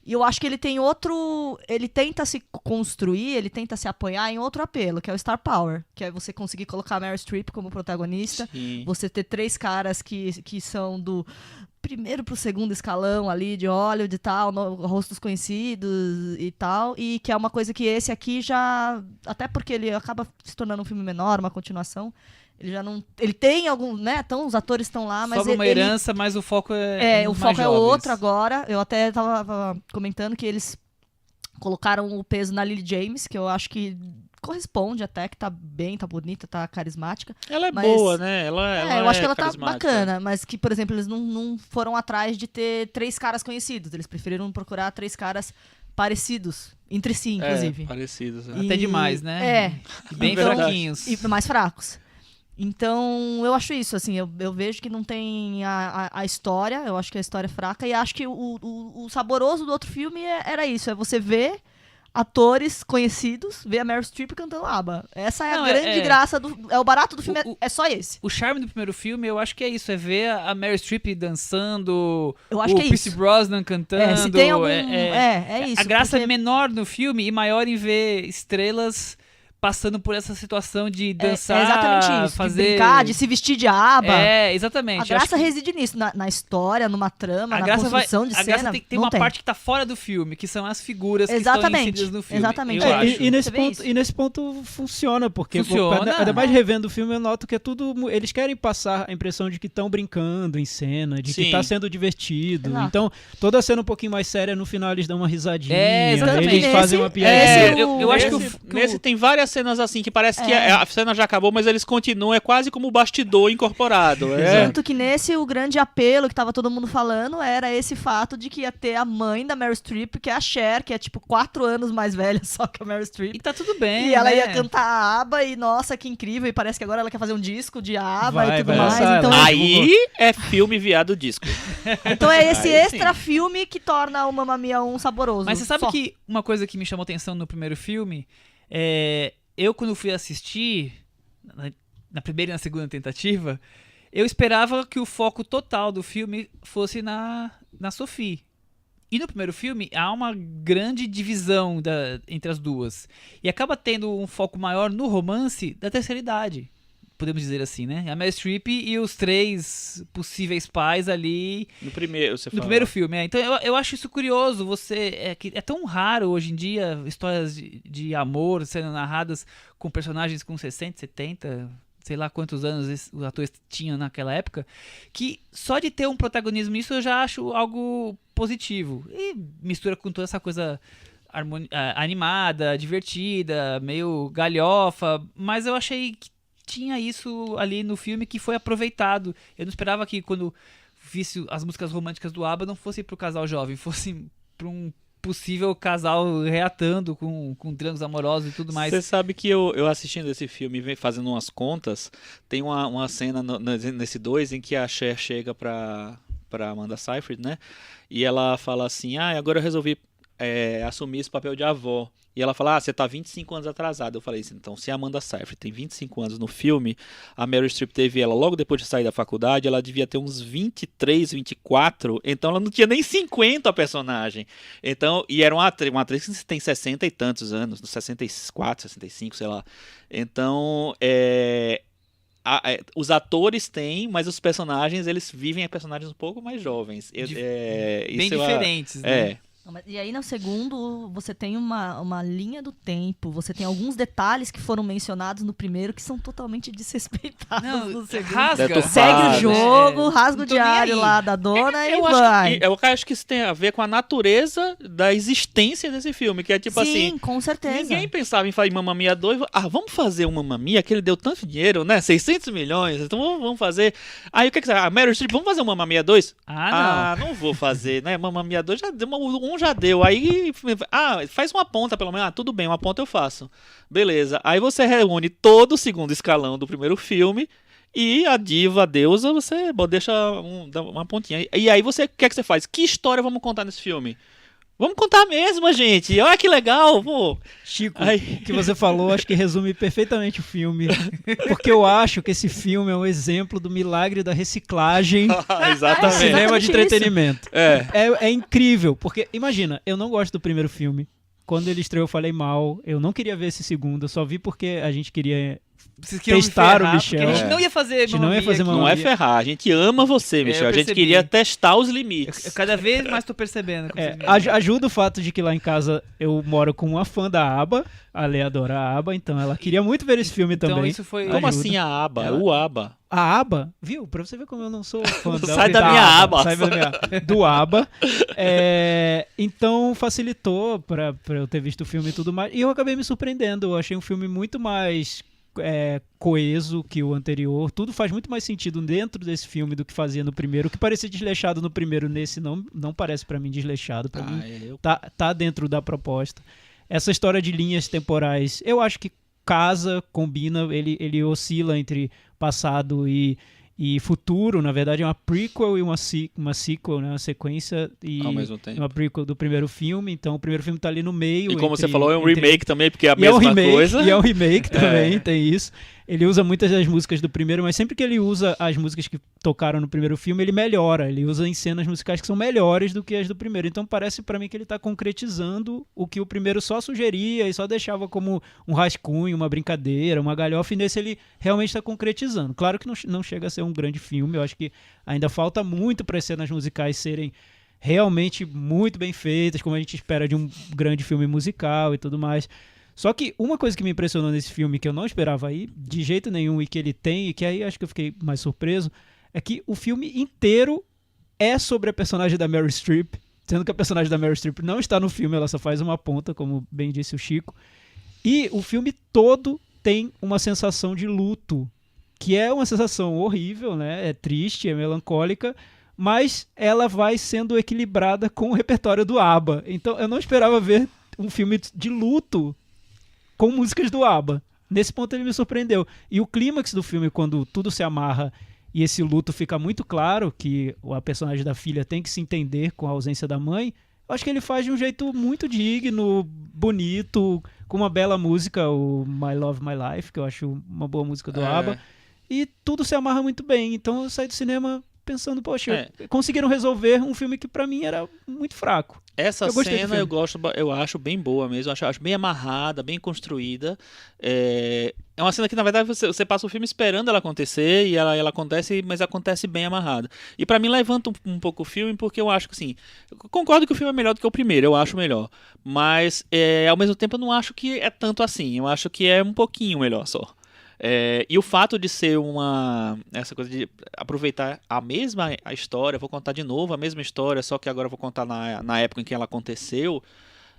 E eu acho que ele tem outro... Ele tenta se construir, ele tenta se apoiar em outro apelo, que é o Star Power. Que é você conseguir colocar a Meryl Streep como protagonista. Sim. Você ter 3 caras que são do primeiro pro segundo escalão ali, de Hollywood e tal, rostos conhecidos e tal. E que é uma coisa que esse aqui já... Até porque ele acaba se tornando um filme menor, uma continuação. Ele já não... Ele tem algum, né? Então, os atores estão lá, mas Sobra uma herança, mas o foco o nos foco mais é jovens. outro agora. Eu até tava comentando que eles colocaram o peso na Lily James, que eu acho que corresponde até, que tá bem, tá bonita, tá carismática. Ela é Mas- boa, né? Ela eu acho que ela tá carismática. bacana, mas que, por exemplo, eles não foram atrás de ter 3 caras conhecidos. Eles preferiram procurar 3 caras parecidos entre si, inclusive. Parecidos. Até demais, né? É. E bem Verdade. fraquinhos. E mais fracos. Então, eu acho isso, assim, eu vejo que não tem a história, eu acho que a história é fraca, e acho que o saboroso do outro filme era isso, é você ver atores conhecidos, ver a Meryl Streep cantando ABBA. Essa é Não, a grande graça, é o barato do filme, O- é só esse. O charme do primeiro filme, eu acho que é isso, é ver a Meryl Streep dançando, Eu acho o que é Pierce isso. Brosnan cantando. Se tem algum... é isso. a graça porque- é menor no filme e maior em ver estrelas passando por essa situação de dançar, é exatamente isso, fazer... de brincar, de se vestir de ABBA. É, exatamente. A Eu graça acho que reside nisso, na história, numa trama, a na graça construção de a cena. graça tem que ter não uma parte que tá fora do filme, que são as figuras que Exatamente, estão inseridas no filme. exatamente. Eu É, acho. E nesse Você vê ponto, isso? e nesse ponto funciona, porque Funciona. ainda mais revendo o filme, eu noto que é tudo. Eles querem passar a impressão de que estão brincando em cena, de que Sim. tá sendo divertido. Exato. Então, toda a cena um pouquinho mais séria, no final eles dão uma risadinha, É, exatamente. eles fazem uma Esse- piada. esse- eu acho que Nesse tem várias cenas assim que parece que a cena já acabou, mas eles continuam, é quase como o bastidor incorporado. Tanto que nesse, o grande apelo que tava todo mundo falando era esse fato de que ia ter a mãe da Meryl Streep, que é a Cher, que é tipo 4 anos mais velha só que a Meryl Streep. E tá tudo bem, E ela né? ia cantar a ABBA e, nossa, que incrível. E parece que agora ela quer fazer um disco de ABBA Vai, e tudo vai mais. lançar, Então, ela- Aí é filme viado disco. então é esse Aí extra filme que torna o Mamma Mia um saboroso. Mas você sabe Só. que uma coisa que me chamou atenção no primeiro filme, eu quando fui assistir, na primeira e na segunda tentativa, eu esperava que o foco total do filme fosse na Sophie. E no primeiro filme há uma grande divisão entre as duas. E acaba tendo um foco maior no romance da terceira idade. Podemos dizer assim, né? A Meryl Streep e os 3 possíveis pais ali No primeiro, você no fala. primeiro filme, Então eu acho isso curioso. Que é tão raro hoje em dia histórias de amor sendo narradas com personagens com 60, 70, sei lá quantos anos os atores tinham naquela época, que só de ter um protagonismo nisso eu já acho algo positivo. E mistura com toda essa coisa animada, divertida, meio galhofa, mas eu achei que tinha isso ali no filme que foi aproveitado. Eu não esperava que quando visse as músicas românticas do ABBA não fosse pro casal jovem, fosse pra um possível casal reatando com triângulos amorosos e tudo mais. Você sabe que eu assistindo esse filme e fazendo umas contas, tem uma cena nesse 2 em que a Cher chega pra Amanda Seyfried, né? E ela fala assim, agora eu resolvi assumir esse papel de avó. E ela fala, você tá 25 anos atrasada. Eu falei assim, então, se a Amanda Seyfried tem 25 anos no filme, a Meryl Streep teve ela logo depois de sair da faculdade, ela devia ter uns 23, 24, então ela não tinha nem 50 a personagem. Então, e era uma atriz que tem 60 e tantos anos, 64, 65, sei lá. Então, os atores têm, mas os personagens, eles vivem a personagens um pouco mais jovens. Bem Isso diferentes, né? E aí, no segundo, você tem uma linha do tempo, você tem alguns detalhes que foram mencionados no primeiro que são totalmente desrespeitados Não, no segundo. rasga. Deturpado, Segue o né? jogo, rasga Não o tô nem diário aí. lá da dona e Eu vai. acho que isso tem a ver com a natureza da existência desse filme, que é tipo Sim, assim, com certeza. ninguém pensava em fazer Mamma Mia 2, vamos fazer um Mamma Mia, que ele deu tanto dinheiro, né, 600 milhões, então vamos fazer. Aí o que você acha? Meryl Streep, vamos fazer um Mamma Mia 2? Não vou fazer, né, Mamma Mia 2 já deu, um já deu, aí, faz uma ponta pelo menos, tudo bem, uma ponta eu faço. Beleza, aí você reúne todo o segundo escalão do primeiro filme, e a diva, a deusa, você deixa uma pontinha. E aí o que é que você faz? Que história vamos contar nesse filme? Vamos contar mesmo, gente. Olha que legal, pô. Chico, Aí. o que você falou acho que resume perfeitamente o filme. Porque eu acho que esse filme é um exemplo do milagre da reciclagem do Exatamente. cinema de isso. entretenimento. É. É incrível, porque imagina, eu não gosto do primeiro filme. Quando ele estreou eu falei mal, eu não queria ver esse segundo, eu só vi porque a gente queria... Vocês queriam me Testaram o ferrar, porque Michel. A gente não ia fazer gente não ia fazer aqui. Mamma Não é Mia. ferrar, a gente ama você, Michel. eu A gente percebi. queria testar os limites. Eu cada vez mais tô percebendo. como É, vocês me amam. ajuda o fato de que lá em casa eu moro com uma fã da ABBA, a Lê adora a ABBA, então ela queria muito ver esse filme Então também. isso foi... Como ajuda. assim a aba? Ela- O aba. A ABBA, viu? Pra você ver como eu não sou fã Sai da minha aba. Sai da minha, do ABBA. Então facilitou pra eu ter visto o filme e tudo mais. E eu acabei me surpreendendo. Eu achei um filme muito mais coeso que o anterior. Tudo faz muito mais sentido dentro desse filme do que fazia no primeiro. O que parecia desleixado no primeiro, nesse não parece pra mim desleixado. Pra mim tá dentro da proposta. Essa história de linhas temporais, eu acho que casa, combina, ele oscila entre passado e futuro. Na verdade é uma prequel e uma sequel, né? Uma sequência e Ao mesmo tempo. uma prequel do primeiro filme. Então o primeiro filme tá ali no meio. E como entre- você falou, é um entre- remake também, porque é a e é um mesma remake, coisa. E é um remake também, tem isso. Ele usa muitas das músicas do primeiro, mas sempre que ele usa as músicas que tocaram no primeiro filme, ele melhora. Ele usa em cenas musicais que são melhores do que as do primeiro. Então parece pra mim que ele tá concretizando o que o primeiro só sugeria e só deixava como um rascunho, uma brincadeira, uma galhofa. E nesse ele realmente tá concretizando. Claro que não chega a ser um grande filme. Eu acho que ainda falta muito para as cenas musicais serem realmente muito bem feitas, como a gente espera de um grande filme musical e tudo mais. Só que uma coisa que me impressionou nesse filme, que eu não esperava aí, de jeito nenhum, e que ele tem, e que aí acho que eu fiquei mais surpreso, é que o filme inteiro é sobre a personagem da Meryl Streep, sendo que a personagem da Meryl Streep não está no filme, ela só faz uma ponta, como bem disse o Chico. E o filme todo tem uma sensação de luto, que é uma sensação horrível, né? É triste, é melancólica, mas ela vai sendo equilibrada com o repertório do ABBA. Então eu não esperava ver um filme de luto com músicas do ABBA. Nesse ponto ele me surpreendeu. E o clímax do filme, quando tudo se amarra e esse luto fica muito claro, que a personagem da filha tem que se entender com a ausência da mãe, eu acho que ele faz de um jeito muito digno, bonito, com uma bela música, o My Love, My Life, que eu acho uma boa música do ABBA. E tudo se amarra muito bem. Então eu saí do cinema pensando, poxa, conseguiram resolver um filme que pra mim era muito fraco. Essa Eu gostei do cena filme. eu acho bem boa mesmo, acho bem amarrada, bem construída. É uma cena que, na verdade, você passa o filme esperando ela acontecer e ela acontece, mas acontece bem amarrada. E pra mim levanta um pouco o filme, porque eu acho que, assim, eu concordo que o filme é melhor do que o primeiro, eu acho melhor. Mas, ao mesmo tempo, eu não acho que é tanto assim, eu acho que é um pouquinho melhor só. E o fato de ser essa coisa de aproveitar a história, vou contar de novo a mesma história, só que agora eu vou contar na época em que ela aconteceu,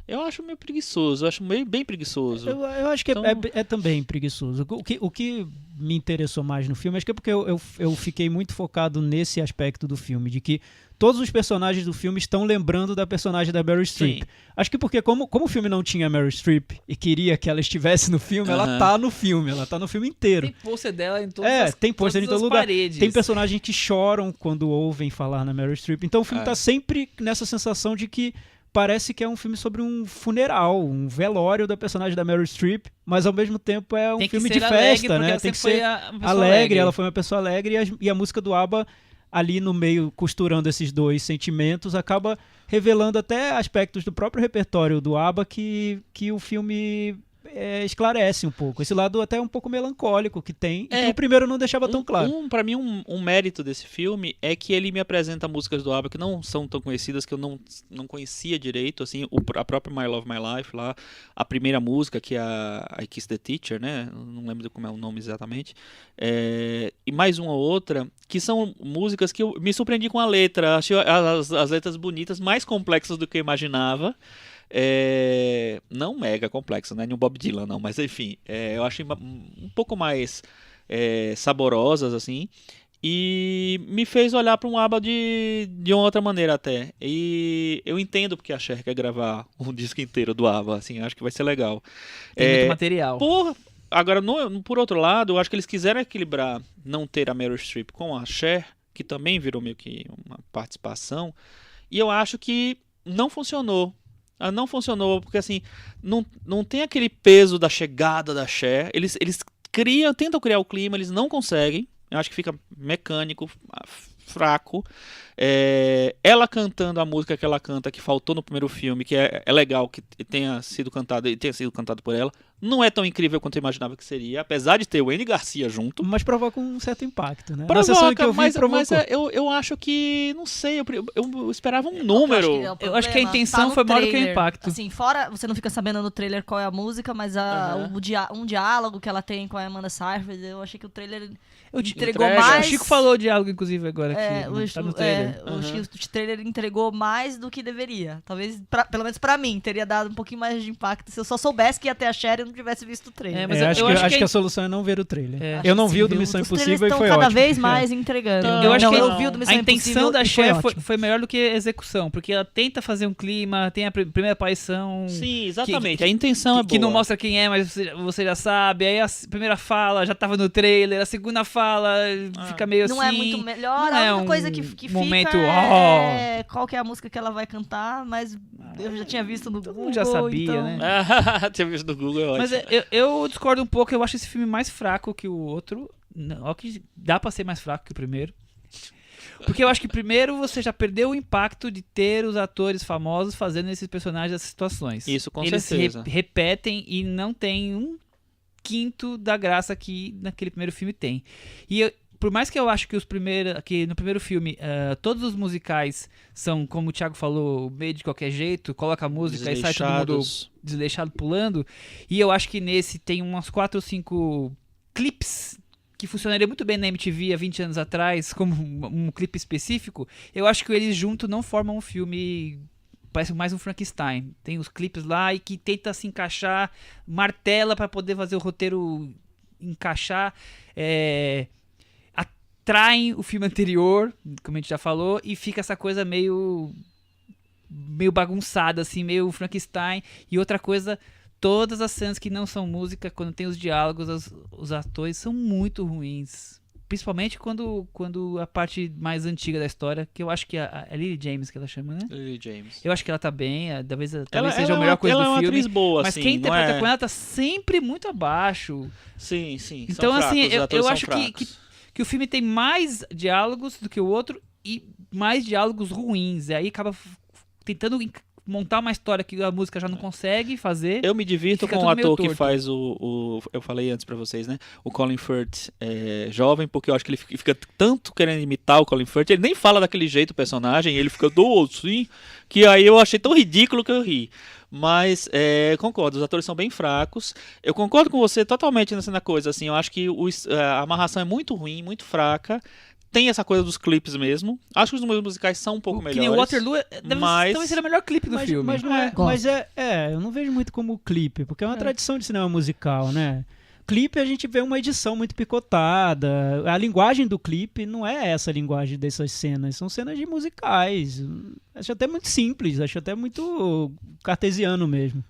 eu acho meio preguiçoso, eu acho bem preguiçoso. Eu acho que Então- é também preguiçoso. O que me interessou mais no filme, acho que é porque eu fiquei muito focado nesse aspecto do filme, de que todos os personagens do filme estão lembrando da personagem da Meryl Streep. Sim. Acho que porque como o filme não tinha Meryl Streep e queria que ela estivesse no filme, ela Aham. tá no filme, ela tá no filme inteiro. Tem pôster dela em todas Tem pôster em todas todo as lugar. paredes. Tem personagens que choram quando ouvem falar na Meryl Streep. Então o filme tá sempre nessa sensação de que parece que é um filme sobre um funeral, um velório da personagem da Meryl Streep, mas ao mesmo tempo é um Tem que filme ser de alegre, festa, porque né? ela Tem que sempre ser foi uma pessoa alegre, ela foi uma pessoa alegre e a música do ABBA ali no meio, costurando esses dois sentimentos, acaba revelando até aspectos do próprio repertório do ABBA que o filme esclarece um pouco. Esse lado até um pouco melancólico que tem, e que o primeiro não deixava tão claro. Pra mim, um mérito desse filme é que ele me apresenta músicas do ABBA que não são tão conhecidas, que eu não conhecia direito, assim, a própria My Love, My Life lá, a primeira música, que é a I Kiss the Teacher, né, não lembro como é o nome exatamente, e mais uma outra, que são músicas que eu me surpreendi com a letra, achei as letras bonitas, mais complexas do que eu imaginava. Não mega complexo, né? Nem um Bob Dylan, não, mas enfim, eu achei um pouco mais saborosas, assim, e me fez olhar para um ABBA de uma outra maneira até. E eu entendo porque a Cher quer gravar um disco inteiro do ABBA, assim, acho que vai ser legal. Tem muito material. Agora, por outro lado, eu acho que eles quiseram equilibrar não ter a Meryl Streep com a Cher, que também virou meio que uma participação, e eu acho que não funcionou. Não funcionou, porque assim, não tem aquele peso da chegada da Cher. Eles tentam criar o clima, eles não conseguem. Eu acho que fica mecânico, fraco. Ela cantando a música que ela canta, que faltou no primeiro filme, que é legal que tenha sido cantado por ela. Não é tão incrível quanto eu imaginava que seria, apesar de ter o Andy Garcia junto. Mas provoca um certo impacto, né? Provoca, Na sessão que eu vi, mas provocou. eu acho que, não sei, eu esperava um número. Eu acho que a intenção no foi maior do que o trailer. impacto. Assim, fora, você não fica sabendo no trailer qual é a música, mas um diálogo que ela tem com a Amanda Seyfried, eu achei que o trailer entregou entrega. mais. O Chico falou de algo, inclusive, agora aqui. O, Tá no trailer. o trailer entregou mais do que deveria. Talvez, pelo menos pra mim, teria dado um pouquinho mais de impacto se eu só soubesse que ia ter a Cher e não tivesse visto o trailer. Mas acho eu que a solução é não ver o trailer. Eu não Acho vi que o do sim, Missão os Impossível trailers e foi estão cada ótimo. vez mais entregando. Eu acho que eu vi o do a Missão intenção Impossível da e Cher ótimo. foi melhor do que a execução, porque ela tenta fazer um clima, tem a primeira aparição Sim, exatamente. A intenção é boa. que não mostra quem é, mas você já sabe. Aí a primeira fala já tava no trailer, a segunda fala fica meio assim. Não é muito melhor, não a é única um coisa que momento, fica é qual que é a música que ela vai cantar, mas eu já tinha visto no Todo Google, mundo já sabia, então... né? Tinha visto no Google, é ótimo. Mas eu discordo um pouco, eu acho esse filme mais fraco que o outro. Ó, que dá pra ser mais fraco que o primeiro. Porque eu acho que primeiro você já perdeu o impacto de ter os atores famosos fazendo esses personagens dessas situações. Isso, com Eles certeza. repetem e não tem um quinto da graça que naquele primeiro filme tem. E por mais que eu acho que que no primeiro filme todos os musicais são, como o Thiago falou, meio de qualquer jeito, coloca a música e sai todo mundo desleixado pulando. E eu acho que nesse tem umas 4 ou 5 clipes que funcionaria muito bem na MTV há 20 anos atrás, como um clipe específico. Eu acho que eles juntos não formam um filme, parece mais um Frankenstein. Tem os clipes lá e que tenta se encaixar, martela para poder fazer o roteiro encaixar, atraem o filme anterior, como a gente já falou, e fica essa coisa meio bagunçada, assim, meio Frankenstein. E outra coisa, todas as cenas que não são música, quando tem os diálogos, os atores são muito ruins. Principalmente quando a parte mais antiga da história, que eu acho que é Lily James, que ela chama, né? Lily James. Eu acho que ela tá bem, talvez Ela seja a melhor coisa do ela é uma filme. atriz boa, Mas assim, quem não interpreta é... com ela tá sempre muito abaixo. Sim. Então, são assim, fracos, os eu atores são acho fracos. que o filme tem mais diálogos do que o outro e mais diálogos ruins. E aí acaba tentando montar uma história que a música já não consegue fazer. Eu me divirto fica com o tudo meio ator que torto. faz eu falei antes pra vocês, né? O Colin Firth jovem, porque eu acho que ele fica tanto querendo imitar o Colin Firth, ele nem fala daquele jeito o personagem, ele fica assim, que aí eu achei tão ridículo que eu ri. Mas concordo, os atores são bem fracos. Eu concordo com você totalmente nessa coisa, assim, eu acho que a amarração é muito ruim, muito fraca. Tem essa coisa dos clipes mesmo. Acho que os números musicais são um pouco melhores. Que nem o Waterloo, mas... talvez seja o melhor clipe do filme. Mas eu não vejo muito como clipe, porque é uma tradição de cinema musical, né? Clipe a gente vê uma edição muito picotada. A linguagem do clipe não é essa linguagem dessas cenas. São cenas de musicais. Acho até muito simples, acho até muito cartesiano mesmo.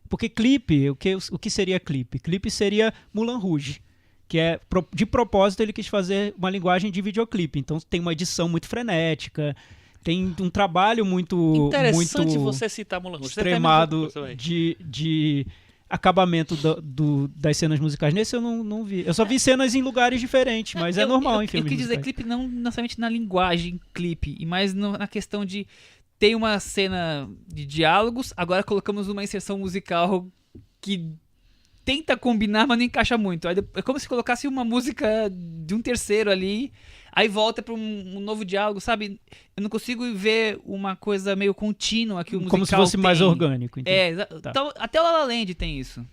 Porque clipe, o que seria clipe? Clipe seria Moulin Rouge, que é, de propósito, ele quis fazer uma linguagem de videoclipe. Então tem uma edição muito frenética, tem um trabalho muito Interessante você citar Moulin Rouge. extremado de acabamento das cenas musicais. Nesse eu não vi. Eu só vi cenas em lugares diferentes, mas é normal em filmes Eu quis dizer musicais. clipe não necessariamente na linguagem clipe, e mais na questão de ter uma cena de diálogos, agora colocamos uma inserção musical que tenta combinar, mas não encaixa muito. Aí é como se colocasse uma música de um terceiro ali, aí volta para um novo diálogo, sabe? Eu não consigo ver uma coisa meio contínua que o musical Como se fosse mais tem. orgânico. Tá. Então, até o La La Land tem isso.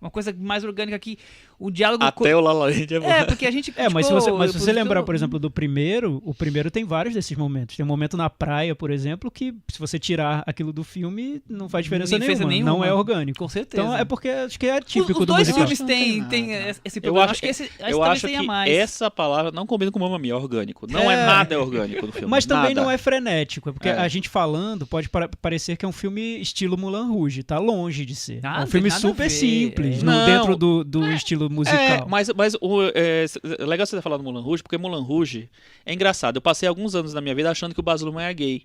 Uma coisa mais orgânica que o diálogo... Até o La La Land é bom. porque a gente... Mas se você lembrar, por exemplo, do primeiro, o primeiro tem vários desses momentos. Tem um momento na praia, por exemplo, que se você tirar aquilo do filme, não faz diferença nenhuma. Não é orgânico. Com certeza. Então é porque acho que é típico os do dois musical. filmes têm esse Eu problema. acho que esse eu talvez acho tenha que mais. essa palavra não combina com Mamma Mia, orgânico. Não é nada orgânico do filme. Mas também nada. não é frenético, é porque a gente falando pode parecer que é um filme estilo Moulin Rouge, tá longe de ser. É um filme tem nada a super ver, simples, Não, dentro do estilo musical. Mas é legal você ter falado do Moulin Rouge, porque Moulin Rouge é engraçado. Eu passei alguns anos na minha vida achando que o Baz Luhrmann é gay.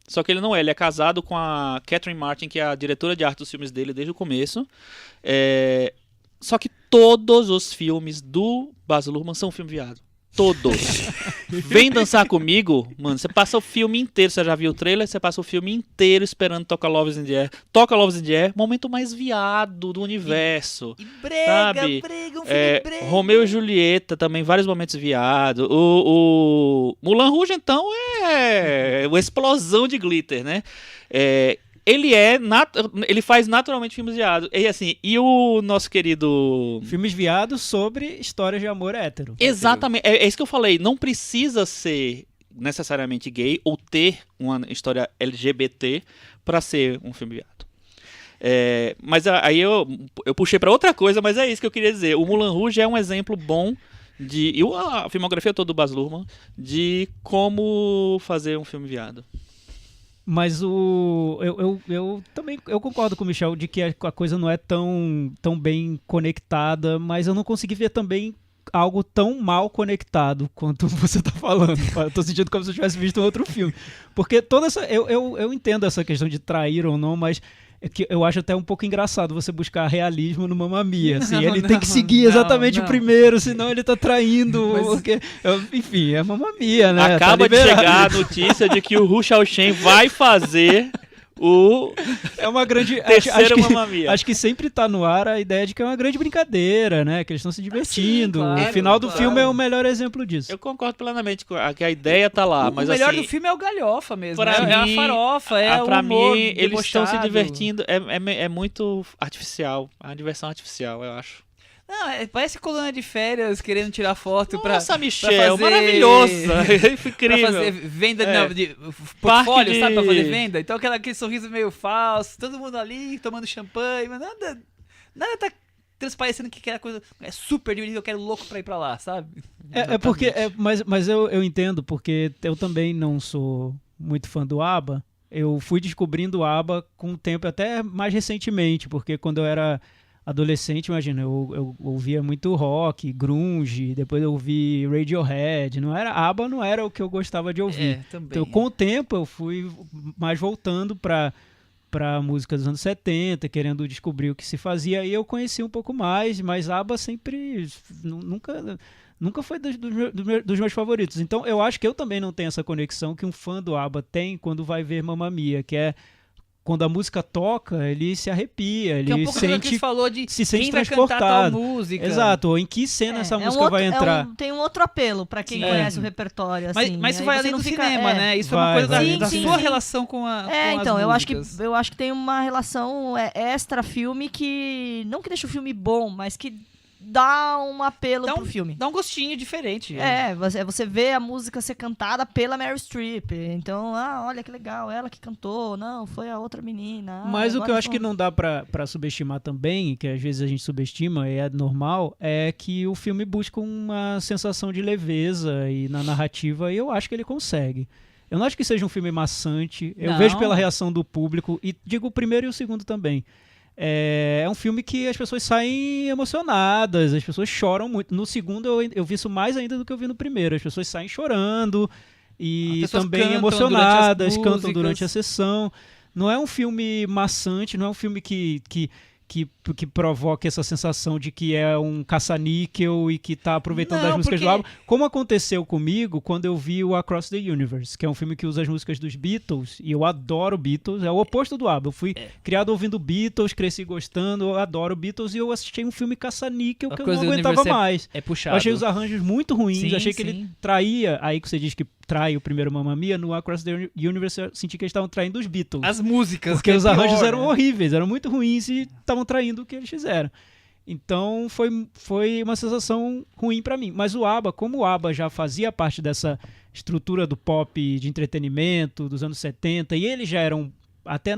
Só que ele não é, ele é casado com a Catherine Martin, que é a diretora de arte dos filmes dele desde o começo. Só que todos os filmes do Baz Luhrmann são filme viado. Todos. Vem dançar comigo, mano. Você passa o filme inteiro. Você já viu o trailer? Você passa o filme inteiro esperando Toca Loves in the Air. Toca Loves in the Air, momento mais viado do universo. E brega, sabe? brega, um filme brega. Romeu e Julieta também, vários momentos viado. O Moulin Rouge, então, é uma explosão de glitter, né? Ele faz naturalmente filmes viados. E assim, e o nosso querido... Filmes viados sobre histórias de amor hétero. Exatamente, é isso que eu falei. Não precisa ser necessariamente gay ou ter uma história LGBT para ser um filme viado. Mas aí eu puxei para outra coisa, mas é isso que eu queria dizer. O Moulin Rouge é um exemplo bom e a filmografia toda do Baz Luhrmann de como fazer um filme viado. Mas eu também concordo com o Michel de que a coisa não é tão bem conectada, mas eu não consegui ver também algo tão mal conectado quanto você tá falando. Eu tô sentindo como se eu tivesse visto um outro filme. Porque toda essa... Eu entendo essa questão de trair ou não, mas é que eu acho até um pouco engraçado você buscar realismo no Mamma Mia. Assim, ele tem que seguir exatamente o primeiro, senão ele tá traindo. Porque, enfim, é Mamma Mia, né? Acaba de chegar a notícia de que o Hu Shaoxen vai fazer o uma grande terceiro Mamma Mia. Acho que sempre tá no ar a ideia de que é uma grande brincadeira, né? Que eles estão se divertindo. Sim, claro, o final do filme é o melhor exemplo disso. Eu concordo plenamente com que a ideia tá lá, mas o melhor assim, do filme é o galhofa mesmo. pra É a mim, farofa, é o pra humor mim, eles estão se debochado. divertindo. É muito artificial. É uma diversão artificial, eu acho. Não, parece coluna de férias querendo tirar foto Nossa, pra Michel, fazer... maravilhosa. Incrível. Pra fazer venda de Parque portfólio, de- sabe? Pra fazer venda. Então aquele sorriso meio falso, todo mundo ali tomando champanhe, mas nada tá transparecendo que aquela coisa é super divertida, eu quero louco pra ir pra lá, sabe? Porque... mas eu entendo, porque eu também não sou muito fã do ABBA. Eu fui descobrindo o ABBA com o tempo, até mais recentemente, porque quando eu era adolescente, imagina, eu ouvia muito rock, grunge, depois eu ouvi Radiohead, ABBA não era o que eu gostava de ouvir. Também. Então, com o tempo, eu fui mais voltando para música dos anos 70, querendo descobrir o que se fazia, e eu conheci um pouco mais, mas ABBA sempre nunca foi dos meus favoritos. Então, eu acho que eu também não tenho essa conexão que um fã do ABBA tem quando vai ver Mamma Mia, que é quando a música toca, ele se arrepia, Que é um ele pouco do que a gente falou de se sente quem vai cantar tal transportado. música. Exato, ou em que cena essa música outro, vai entrar. tem um outro apelo pra quem Sim. conhece o repertório, assim. Mas isso Aí vai você além não do fica- cinema, né? Isso é uma Vai, coisa vai. da Sim, sua sim. relação com a com Então, as eu músicas. acho que tem uma relação extra-filme que... Não que deixa o filme bom, mas que dá um apelo pro filme. Dá um gostinho diferente. Você vê a música ser cantada pela Meryl Streep. Então, olha que legal, ela que cantou. Não, foi a outra menina. Mas o que eu agora acho que não dá pra subestimar também, que às vezes a gente subestima e é normal, é que o filme busca uma sensação de leveza e na narrativa, e eu acho que ele consegue. Eu não acho que seja um filme maçante, eu Não. vejo pela reação do público, e digo o primeiro e o segundo também. É um filme que as pessoas saem emocionadas, as pessoas choram muito. No segundo eu vi isso mais ainda do que eu vi no primeiro. As pessoas saem chorando e As pessoas também cantam emocionadas, durante as cantam músicas. durante a sessão. Não é um filme maçante, não é um filme que provoque essa sensação de que é um caça-níquel e que tá aproveitando Não, as músicas porque- do álbum, como aconteceu comigo quando eu vi o Across the Universe, que é um filme que usa as músicas dos Beatles, e eu adoro Beatles, é o oposto do ABBA. Eu fui criado ouvindo Beatles, cresci gostando, eu adoro Beatles, e eu assisti um filme caça-níquel que eu não Across the aguentava Universe mais. É puxado. Eu achei os arranjos muito ruins, Sim, achei que sim. ele traía, aí que você diz que trai o primeiro Mamma Mia, no Across the Universe eu senti que eles estavam traindo os Beatles. As músicas. Porque que é os arranjos pior, eram né? horríveis, eram muito ruins e estavam traindo o que eles fizeram. Então foi uma sensação ruim pra mim. Mas o ABBA, como o ABBA já fazia parte dessa estrutura do pop de entretenimento dos anos 70, e eles já eram, até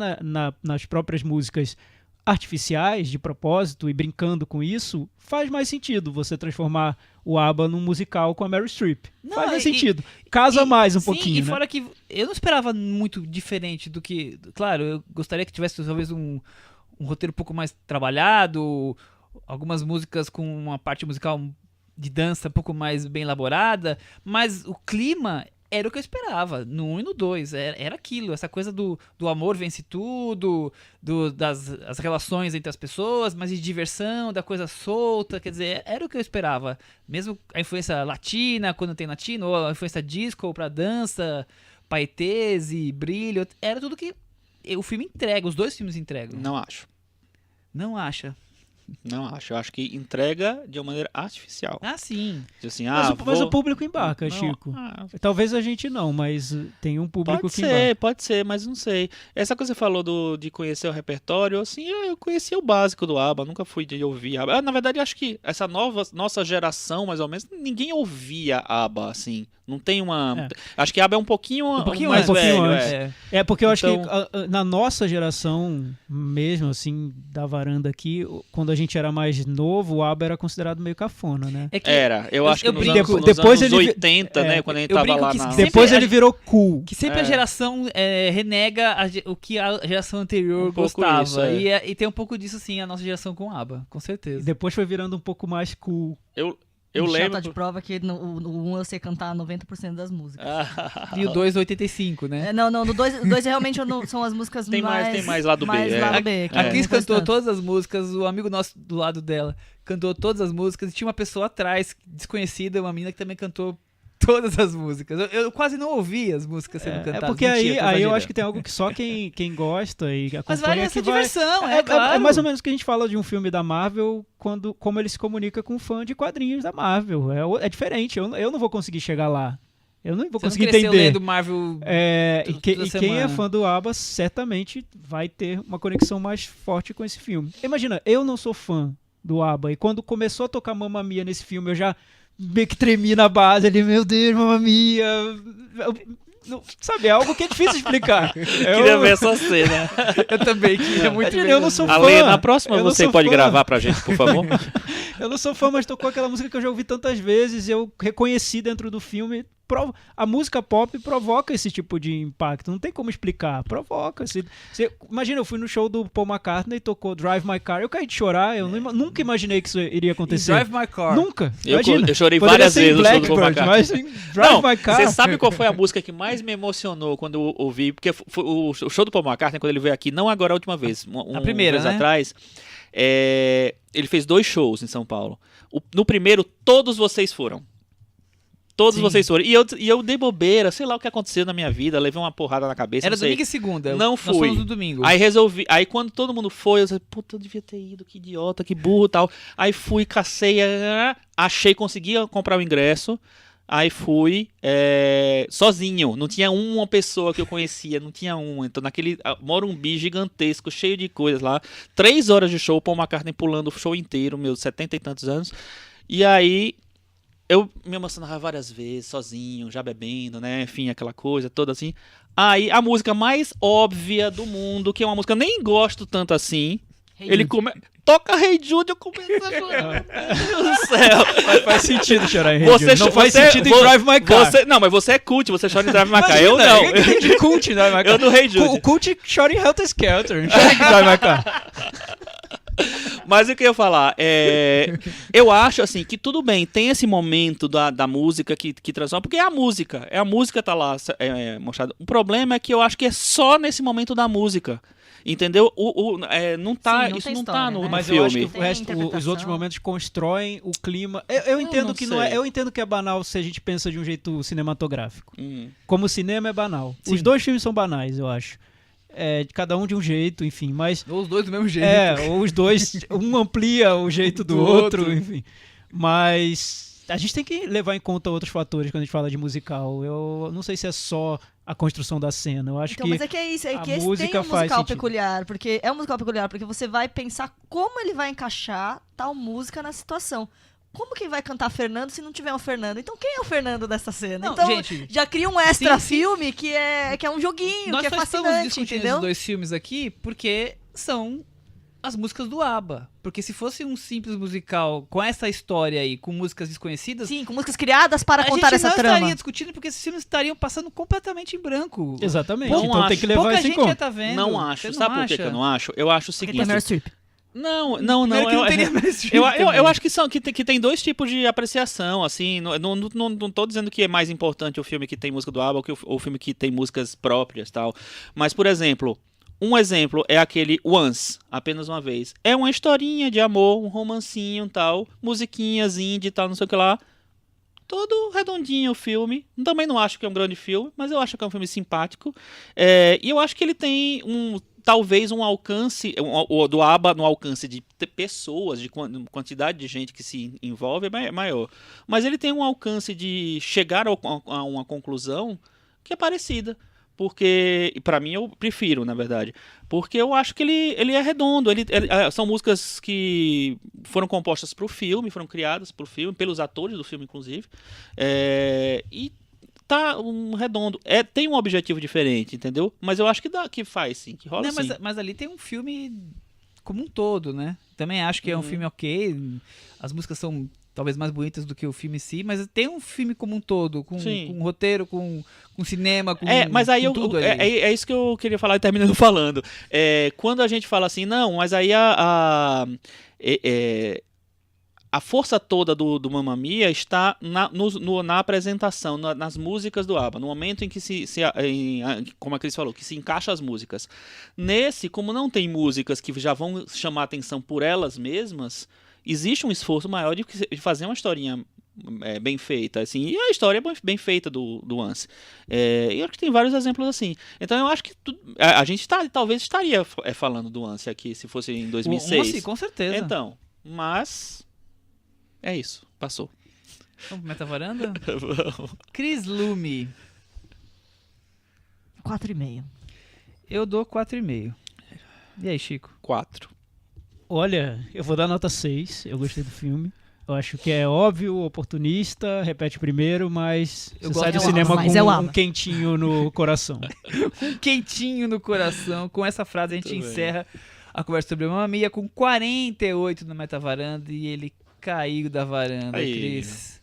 nas próprias músicas, artificiais de propósito e brincando com isso, faz mais sentido você transformar o ABBA num musical com a Meryl Streep. Não, faz mais e- sentido. Casa mais um Sim, pouquinho, e né? fora que eu não esperava muito diferente do que... Claro, eu gostaria que tivesse talvez um roteiro um pouco mais trabalhado, algumas músicas com uma parte musical de dança um pouco mais bem elaborada, mas o clima era o que eu esperava, no 1 e no 2, era aquilo, essa coisa do amor vence tudo, das relações entre as pessoas, mas de diversão, da coisa solta, quer dizer, era o que eu esperava. Mesmo a influência latina, quando tem latino, ou a influência disco pra dança, paetês e brilho, era tudo que o filme entrega, os dois filmes entregam. Não acho. Não acha? Não acho. Eu acho que entrega de uma maneira artificial. Ah, sim. Assim, Mas o público embarca, Não, Chico. Talvez a gente não, mas tem um público que embarca. Pode ser, mas não sei. Essa coisa que você falou de conhecer o repertório, assim, eu conhecia o básico do ABBA, nunca fui de ouvir ABBA. Na verdade, acho que essa nossa geração, mais ou menos, ninguém ouvia ABBA, assim. Não tem uma... Acho que ABBA é um pouquinho mais velho. Antes. Porque eu acho que na nossa geração, mesmo assim, da varanda aqui, quando a gente era mais novo, o ABBA era considerado meio cafona, né? Eu acho que nos depois anos ele 80, né, quando a gente tava lá na... Depois ele virou cool. Que sempre a geração renega o que a geração anterior pouco gostava. isso, E tem um pouco disso, sim, a nossa geração com ABBA, com certeza. Depois foi virando um pouco mais cool. Eu Michel lembro... tá de prova que no 1 eu sei cantar 90% das músicas. E o 2, 85, né? Não, no 2 realmente são as músicas Tem mais lá do B. lá do B. A Cris cantou todas as músicas, o amigo nosso do lado dela cantou todas as músicas, e tinha uma pessoa atrás, desconhecida, uma menina que também cantou todas as músicas. Eu quase não ouvi as músicas sendo cantadas. Porque aí eu acho que tem algo que só quem gosta e acompanha... Mas vale essa diversão, claro. É mais ou menos o que a gente fala de um filme da Marvel, como ele se comunica com um fã de quadrinhos da Marvel. É diferente, eu não vou conseguir chegar lá. Eu não vou conseguir entender. Lendo Marvel e quem é fã do ABBA certamente vai ter uma conexão mais forte com esse filme. Imagina, eu não sou fã do ABBA, e quando começou a tocar Mamma Mia nesse filme, eu já meio que tremi na base ali, meu Deus, Mamma Mia. Sabe, é algo que é difícil de explicar. Queria ver essa cena. Eu também queria muito ver. Eu não sou fã. Ale, na próxima você pode gravar pra gente, por favor. Eu não sou fã, mas tocou aquela música que eu já ouvi tantas vezes, eu reconheci dentro do filme. A música pop provoca esse tipo de impacto, não tem como explicar, provoca. Imagina, eu fui no show do Paul McCartney e tocou Drive My Car, eu caí de chorar, eu nunca imaginei que isso iria acontecer. Drive My Car. Nunca. Eu chorei várias vezes no show do Paul McCartney. Mas Drive My Car. Você sabe qual foi a música que mais me emocionou quando eu ouvi? Porque o show do Paul McCartney, quando ele veio aqui, não agora a última vez, a primeira, vez né? atrás, ele fez 2 shows em São Paulo. No primeiro, todos vocês foram. Todos vocês foram. E eu dei bobeira, sei lá o que aconteceu na minha vida, levei uma porrada na cabeça. Era domingo e segunda. Não Nós fui. fomos no domingo. Aí resolvi. Aí quando todo mundo foi, eu disse, puta, eu devia ter ido, que idiota, que burro e tal. Aí fui, cacei, achei, consegui comprar o ingresso. Aí fui sozinho, não tinha uma pessoa que eu conhecia, não tinha uma. Então naquele Morumbi gigantesco, cheio de coisas lá. 3 horas de show, Paul McCartney pulando o show inteiro, meus 70 e tantos anos. E aí eu me emocionava várias vezes, sozinho, já bebendo, né? Enfim, aquela coisa toda assim. Aí a música mais óbvia do mundo, que é uma música que eu nem gosto tanto assim, toca Hey Jude, eu começo a chorar. Meu Deus do céu. Faz sentido chorar em Hey Jude. Não faz sentido em Drive My Car. Não, mas você é cult, você chora em Drive My Car. Eu não. Eu de cult em Drive My Car. Eu no Hey Jude. O cult chora em Helter Skelter. Não chora em Drive My Car. Mas o que eu ia falar, eu acho assim que tudo bem, tem esse momento da música que transforma, porque é a música tá lá mostrada. O problema é que eu acho que é só nesse momento da música, entendeu? Não tá, Sim, isso não não história, tá no né? Mas filme. eu acho que Tem o resto, os outros momentos constroem o clima. Eu entendo não que sei. eu entendo que é banal se a gente pensa de um jeito cinematográfico. Hum. Como o cinema é banal. Sim. Os dois filmes são banais, eu acho. Cada um de um jeito, enfim, mas... Ou os dois do mesmo jeito. Ou os dois, um amplia o jeito do outro, enfim. Mas a gente tem que levar em conta outros fatores quando a gente fala de musical. Eu não sei se é só a construção da cena. Eu acho Então, que mas é que é isso, a que esse música tem um faz musical sentido. peculiar, porque é um musical peculiar, porque você vai pensar como ele vai encaixar tal música na situação. Como que vai cantar Fernando se não tiver um Fernando? Então quem é o Fernando dessa cena? Não, então gente, já cria um extra sim. filme que é um joguinho, Nós que é só estamos fascinante, discutindo entendeu? os dois filmes aqui porque são as músicas do ABBA. Porque se fosse um simples musical com essa história aí, com músicas desconhecidas, Sim, com músicas criadas para a contar gente essa não trama. estaria discutindo porque esses filmes estariam passando completamente em branco. Exatamente, Não então tem acho. que levar Pouca isso em gente já conta. tá vendo. Não acho. Você Sabe não por que acha? eu não acho? Eu acho o Porque tem seguinte. Meryl Streep. Não. Primeiro que não teria mais filme Eu também. acho que tem dois tipos de apreciação, assim. Não tô dizendo que é mais importante o filme que tem música do ABBA ou o filme que tem músicas próprias, tal. Mas, por exemplo, um exemplo é aquele Once, Apenas Uma Vez. É uma historinha de amor, um romancinho, tal, musiquinhas indie, tal, não sei o que lá. Todo redondinho o filme. Também não acho que é um grande filme, mas eu acho que é um filme simpático. E eu acho que ele tem talvez um alcance, o do ABBA no alcance de pessoas, de quantidade de gente que se envolve é maior. Mas ele tem um alcance de chegar a uma conclusão que é parecida. Porque, pra mim, eu prefiro, na verdade. Porque eu acho que ele é redondo. São músicas que foram compostas pro filme, foram criadas pro filme, pelos atores do filme, inclusive. E tá redondo. Tem um objetivo diferente, entendeu? Mas eu acho que faz, sim, que rola, Não, sim. mas ali tem um filme como um todo, né? Também acho que é um filme ok. As músicas são talvez mais bonitas do que o filme em si, mas tem um filme como um todo, com roteiro, com cinema, com mas aí com tudo ali. é isso que eu queria falar e terminando falando. Quando a gente fala assim, não, mas aí a força toda do Mamma Mia está na apresentação, nas músicas do ABBA, no momento em que como a Cris falou, que se encaixa as músicas. Nesse, como não tem músicas que já vão chamar a atenção por elas mesmas, existe um esforço maior de fazer uma historinha bem feita, assim, e a história é bem feita do Once. E eu acho que tem vários exemplos assim. Então eu acho que a gente talvez estaria falando do Once aqui, se fosse em 2006. Sim, com certeza. Então, mas é isso, passou. Vamos pro Metavaranda? Vamos. Cris Lume. 4,5. Eu dou 4,5. E aí, Chico? 4. Olha, eu vou dar nota 6. Eu gostei do filme. Eu acho que é óbvio, oportunista, repete primeiro, mas Eu você sai do gosto- cinema mas com eu um amo. quentinho no coração. Quentinho no coração. Com essa frase a gente Muito bem. encerra a conversa sobre Mamma Mia com 48 no Metavaranda e ele caiu da varanda, Aí. Cris.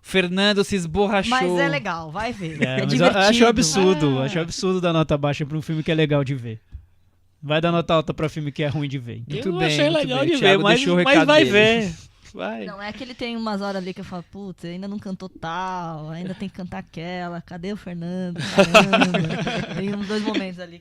O Fernando se esborrachou. Mas é legal, vai ver. É, Mas eu divertido. acho absurdo. Acho absurdo dar nota baixa pra um filme que é legal de ver. Vai dar nota alta pra filme que é ruim de ver. Muito Eu bem, achei muito legal bem. de ver, Thiago mas deixou o recado vai dele. ver. Vai. Não, é que ele tem umas horas ali que eu falo, putz, ainda não cantou tal, ainda tem que cantar aquela, cadê o Fernando? Caramba. Tem uns 2 momentos ali.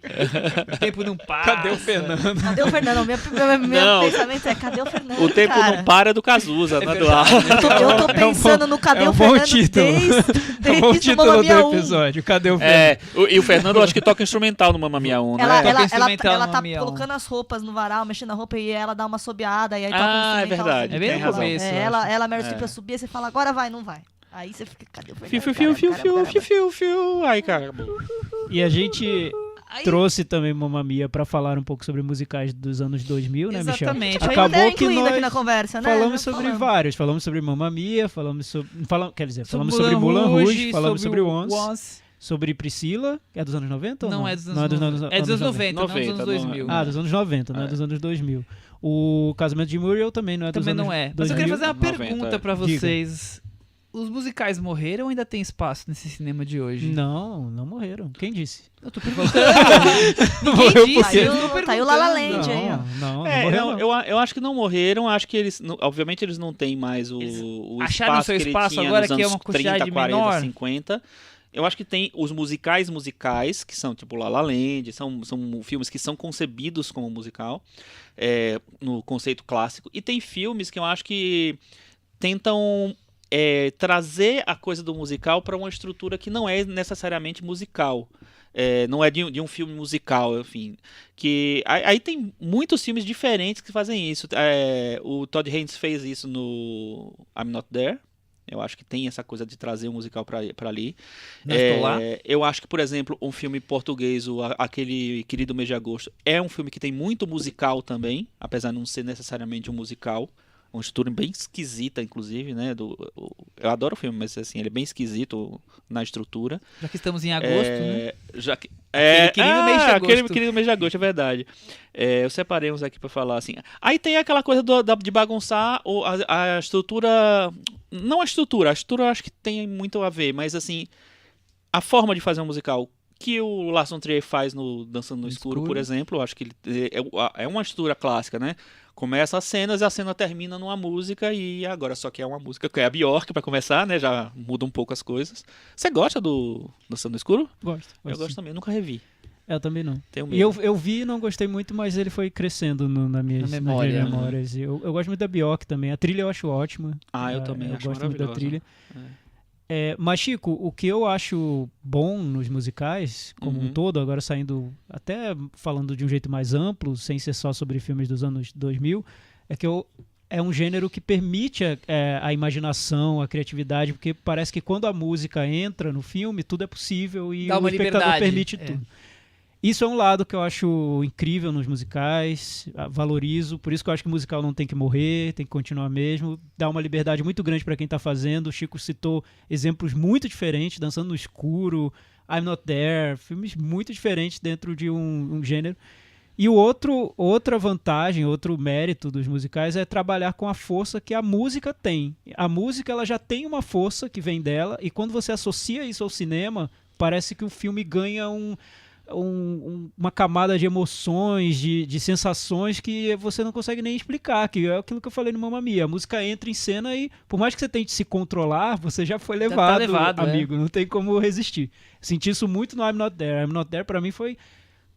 O tempo não passa. Cadê o Fernando? Cadê o Fernando? Meu Não. pensamento é, cadê o Fernando? O tempo cara? não para do Cazuza, não é do ar. Eu tô pensando no cadê é um o bom Fernando título. É um bom desde o título Mamma do Mia 1. episódio. Cadê o Fernando? E o Fernando eu acho que toca instrumental no Mamma Mia 1, né? Toca instrumental Ela no tá Mamma Mia 1. colocando as roupas no varal, mexendo a roupa e ela dá uma sobeada e aí toca um Ah, é instrumental. verdade. É bem tem no razão. começo. Ela Meryl Streep pra subir, você fala, agora vai, não vai. Aí você fica, cadê o Fernando? Fiu. Aí, cara, acabou. E a gente Aí- trouxe também Mamma Mia pra falar um pouco sobre musicais dos anos 2000, né, Michel? Exatamente. Foi Acabou até que incluído nós aqui na conversa, né? falamos Já sobre falamos. vários. Falamos sobre Mamma Mia, falamos sobre Sobre Moulin Rouge, falamos sobre sobre o Once, Onze. sobre Priscila, que é dos anos 90 ou não? Não é dos Não, anos 90. É dos anos 90, não dos 90, anos 2000. Ah, dos anos 90, não é dos anos 2000. O Casamento de Muriel também não é dos Também anos não é. 2000. Mas eu queria fazer uma 90, pergunta pra Diga. vocês. Os musicais morreram ou ainda tem espaço nesse cinema de hoje? Não morreram. Quem disse? Eu tô perguntando. Morreu Ninguém disse. Eu tô Tá aí o La La perguntando. Land aí, ó. Não Não, morreu não. eu acho que não morreram, acho que eles, obviamente eles não têm mais o acharam espaço seu que ele espaço tinha agora, nos que é anos uma quantidade 30, 40, menor? 50. Eu acho que tem os musicais, que são tipo La La Land, são filmes que são concebidos como musical, no conceito clássico. E tem filmes que eu acho que tentam trazer a coisa do musical para uma estrutura que não é necessariamente musical. Não é de um filme musical, enfim. Aí tem muitos filmes diferentes que fazem isso. O Todd Haynes fez isso no I'm Not There. Eu acho que tem essa coisa de trazer o musical para ali. Não estou lá. Eu acho que, por exemplo, um filme português, aquele Querido Mês de Agosto, é um filme que tem muito musical também, apesar de não ser necessariamente um musical. Uma estrutura bem esquisita, inclusive, né? Eu adoro o filme, mas assim, ele é bem esquisito na estrutura. Já que estamos em agosto, né? Aquele querido mês de agosto. Aquele querido mês de agosto, é verdade. Eu separei uns aqui pra falar, assim. Aí tem aquela coisa de bagunçar a estrutura... Não a estrutura eu acho que tem muito a ver, mas assim, a forma de fazer um musical que o Lars von Trier faz no Dançando no Escuro, por exemplo. Eu acho que é uma estrutura clássica, né? Começa as cenas e a cena termina numa música e agora só que é uma música que é a Björk pra começar, né? Já muda um pouco as coisas. Você gosta do Dançando no Escuro? Gosto. Eu gosto também, nunca revi. Eu também não. Tenho E medo. eu vi e não gostei muito, mas ele foi crescendo nas minhas memória, memórias. Eu gosto muito da Björk também. A trilha eu acho ótima. Eu também acho gosto muito da maravilhosa. trilha. Mas, Chico, o que eu acho bom nos musicais, como um todo, agora saindo, até falando de um jeito mais amplo, sem ser só sobre filmes dos anos 2000, é que é um gênero que permite a imaginação, a criatividade, porque parece que quando a música entra no filme, tudo é possível e Dá o uma espectador liberdade. permite tudo. Isso é um lado que eu acho incrível nos musicais, valorizo, por isso que eu acho que o musical não tem que morrer, tem que continuar mesmo, dá uma liberdade muito grande para quem está fazendo. O Chico citou exemplos muito diferentes, Dançando no Escuro, I'm Not There, filmes muito diferentes dentro de um gênero. E outra vantagem, outro mérito dos musicais é trabalhar com a força que a música tem. A música ela já tem uma força que vem dela, e quando você associa isso ao cinema, parece que o filme ganha uma camada de emoções, de sensações que você não consegue nem explicar, que é aquilo que eu falei no Mamma Mia. A música entra em cena e, por mais que você tente se controlar, você já foi levado, amigo. Não tem como resistir. Senti isso muito no I'm Not There. I'm Not There, pra mim, foi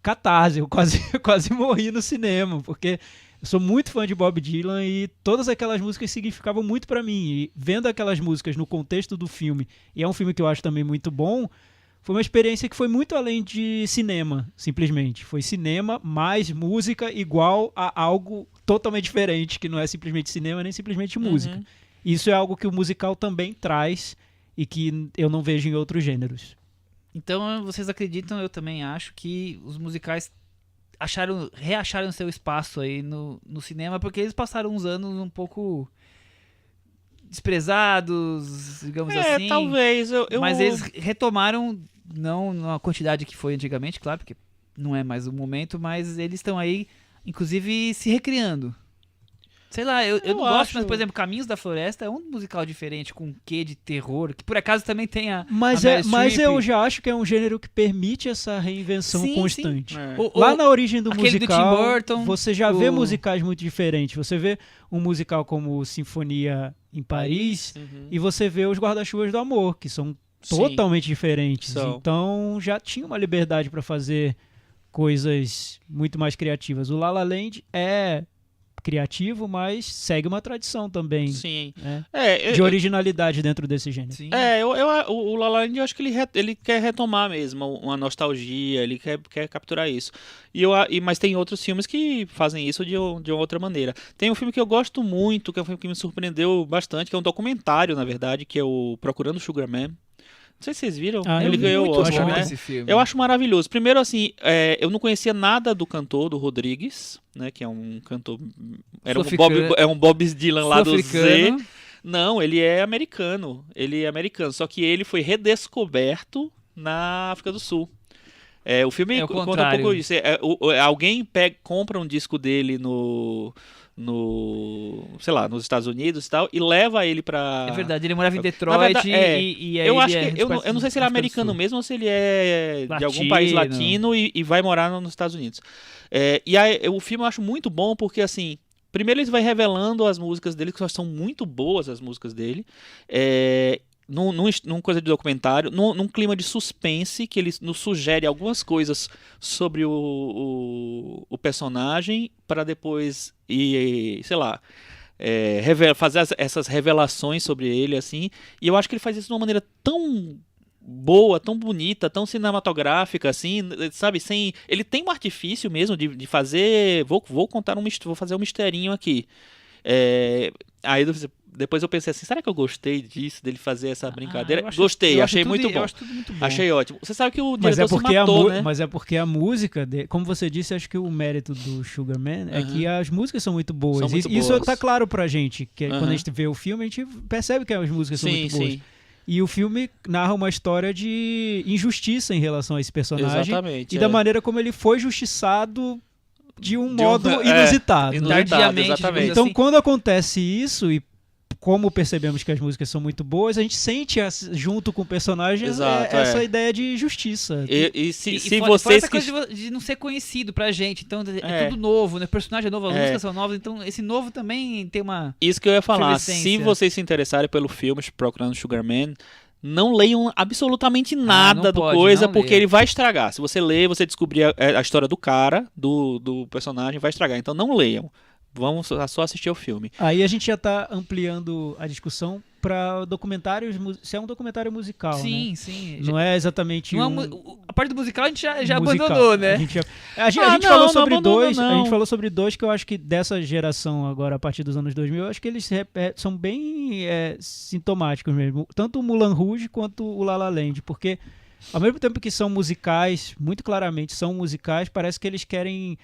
catarse. Eu quase morri no cinema, porque eu sou muito fã de Bob Dylan e todas aquelas músicas significavam muito pra mim. E vendo aquelas músicas no contexto do filme, e é um filme que eu acho também muito bom, foi uma experiência que foi muito além de cinema, simplesmente. Foi cinema mais música igual a algo totalmente diferente, que não é simplesmente cinema nem simplesmente música. Isso é algo que o musical também traz e que eu não vejo em outros gêneros. Então vocês acreditam, eu também acho, que os musicais reacharam seu espaço aí no cinema, porque eles passaram uns anos um pouco desprezados, digamos assim. Talvez. Mas eles retomaram, não na quantidade que foi antigamente, claro, porque não é mais o momento, mas eles estão aí, inclusive, se recriando. Sei lá, eu não gosto, mas, por exemplo, Caminhos da Floresta é um musical diferente, com um quê de terror, que por acaso também tem a Mas eu já acho que é um gênero que permite essa reinvenção constante. Lá na origem do musical, do Tim Burton, você já vê musicais muito diferentes. Você vê um musical como Sinfonia em Paris e você vê os Guarda-Chuvas do Amor, que são totalmente diferentes. Então já tinha uma liberdade para fazer coisas muito mais criativas. O La La Land é criativo, mas segue uma tradição também. Sim. De originalidade dentro desse gênero. Sim. O La La Land, eu acho que ele quer retomar mesmo uma nostalgia, ele quer capturar isso. Mas tem outros filmes que fazem isso de uma outra maneira. Tem um filme que eu gosto muito, que é um filme que me surpreendeu bastante, que é um documentário, na verdade, que é o Procurando Sugar Man. Não sei se vocês viram. Ele ganhou o Oscar, né? Eu acho maravilhoso. Primeiro, assim, eu não conhecia nada do cantor, do Rodrigues, né? Que é um cantor... É um Bob Dylan lá do Z. Não, ele é americano. Só que ele foi redescoberto na África do Sul. O filme conta um pouco isso. Alguém compra um disco dele sei lá, nos Estados Unidos e tal, e leva ele pra... É verdade, ele morava em Detroit e aí eu acho que eu não sei se ele é americano mesmo ou se ele é de algum país latino e vai morar nos Estados Unidos. O filme eu acho muito bom porque, assim, primeiro ele vai revelando as músicas dele, que são muito boas as músicas dele, num coisa de documentário, num clima de suspense, que ele nos sugere algumas coisas sobre o personagem, para depois sei lá, fazer essas revelações sobre ele, assim. E eu acho que ele faz isso de uma maneira tão boa, tão bonita, tão cinematográfica, assim, sabe? Ele tem um artifício mesmo de fazer... Vou fazer um misterinho aqui. Aí depois eu pensei assim, será que eu gostei disso, dele fazer essa brincadeira? Gostei, achei muito bom. Eu acho tudo muito bom. Achei ótimo. Você sabe que o diretor se matou, né? Mas é porque a música, como você disse, acho que o mérito do Sugar Man é que as músicas são muito boas. Isso tá claro pra gente, que quando a gente vê o filme, a gente percebe que as músicas são muito boas. E o filme narra uma história de injustiça em relação a esse personagem. Exatamente, e da maneira como ele foi justiçado de um modo inusitado. Exatamente. Então, quando acontece isso, e como percebemos que as músicas são muito boas, a gente sente junto com o personagem Exato, essa ideia de justiça. E se fora vocês essa que... coisa de não ser conhecido pra gente, então é tudo novo, né? O personagem é novo, as músicas são novas, então esse novo também tem uma... Isso que eu ia falar, se efervescência. vocês se interessarem pelo filme Procurando Sugar Man, não leiam absolutamente nada não do pode, coisa, não porque leia. ele vai estragar. Se você ler, você descobrir a história do cara, do personagem, vai estragar. Então não leiam. Vamos só assistir ao filme. Aí a gente já tá ampliando a discussão para documentários, se é um documentário musical, Sim, né? sim. Não é exatamente Não é a parte do musical a gente já musical. abandonou, né? A gente não, falou não sobre abandona, dois, não. a gente falou sobre dois que eu acho que dessa geração agora, a partir dos anos 2000, eu acho que eles são bem sintomáticos mesmo. Tanto o Moulin Rouge quanto o La La Land, porque ao mesmo tempo que são musicais, muito claramente são musicais, parece que eles querem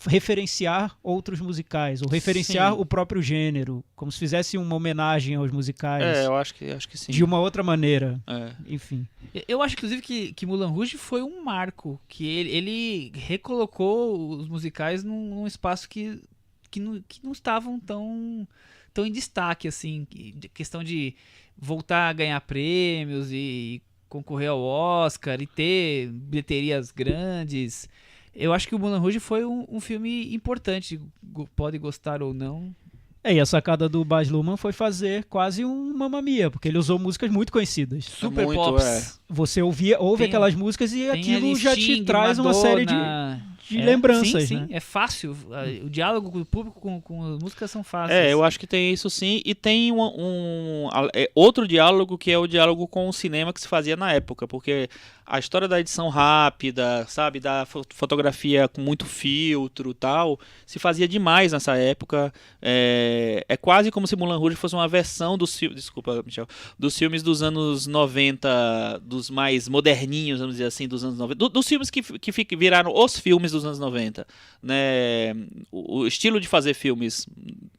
referenciar outros musicais, ou referenciar Sim. o próprio gênero, como se fizesse uma homenagem aos musicais Eu acho que sim. de uma outra maneira. É. Enfim. Eu acho, inclusive, que Moulin Rouge foi um marco, que ele recolocou os musicais num espaço que não estavam tão em destaque, assim, questão de voltar a ganhar prêmios e concorrer ao Oscar e ter bilheterias grandes. Eu acho que o Moulin Rouge foi um filme importante, pode gostar ou não. E a sacada do Baz Luhrmann foi fazer quase um Mamma Mia, porque ele usou músicas muito conhecidas. Super muito, Pops. Você ouve Tem- aquelas músicas e Tem aquilo ali já te Sting, traz uma série de Madonna. lembranças, sim, né? é fácil. O diálogo com o público com as músicas são fáceis. Eu acho que tem isso sim. E tem outro diálogo que é o diálogo com o cinema que se fazia na época, porque a história da edição rápida, sabe, da fotografia com muito filtro e tal, se fazia demais nessa época. É quase como se Moulin Rouge fosse uma versão dos filmes, desculpa, Michel, dos filmes dos anos 90, dos mais moderninhos, vamos dizer assim, dos anos 90, dos filmes que viraram os filmes dos anos 90, né? O estilo de fazer filmes,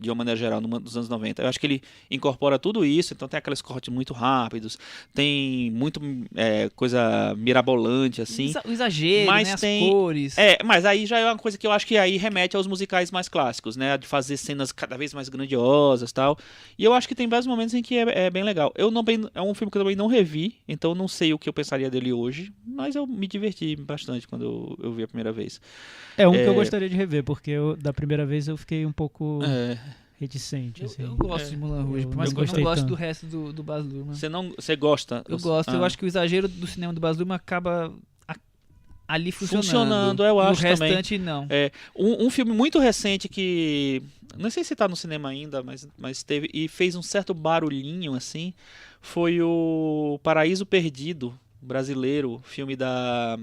de uma maneira geral, dos anos 90, eu acho que ele incorpora tudo isso, então tem aqueles cortes muito rápidos, tem muito coisa mirabolante, assim. O exagero, Mas né? As tem- cores. Mas aí já é uma coisa que eu acho que aí remete aos musicais mais clássicos, né? De fazer cenas cada vez mais grandiosas e tal. E eu acho que tem vários momentos em que é bem legal. É um filme que eu também não revi, então não sei o que eu pensaria dele hoje, mas eu me diverti bastante quando eu vi a primeira vez. É um que eu gostaria de rever, porque da primeira vez eu fiquei um pouco É, reticente. Assim. Eu gosto de Moulin Rouge, por mais eu que eu não gostei goste tanto. do resto do Baz Luhrmann. você gosta? Eu gosto, eu acho que o exagero do cinema do Baz Luhrmann acaba ali funcionando. Funcionando, eu acho o também. restante não. Um filme muito recente que não sei se tá no cinema ainda, mas teve e fez um certo barulhinho assim, foi o Paraíso Perdido, brasileiro, filme da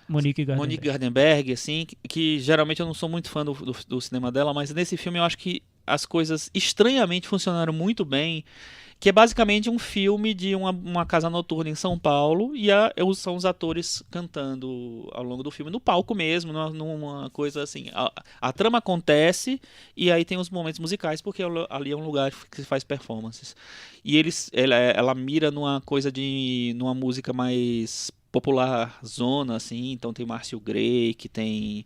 Monique Gardenberg. Monique Gardenberg, assim, que geralmente eu não sou muito fã do cinema dela, mas nesse filme eu acho que as coisas estranhamente funcionaram muito bem, que é basicamente um filme de uma casa noturna em São Paulo e são os atores cantando ao longo do filme, no palco mesmo, numa coisa assim. A trama acontece e aí tem os momentos musicais, porque ali é um lugar que se faz performances. E ela mira numa música mais popular zona, assim, então tem Márcio Grey, que tem...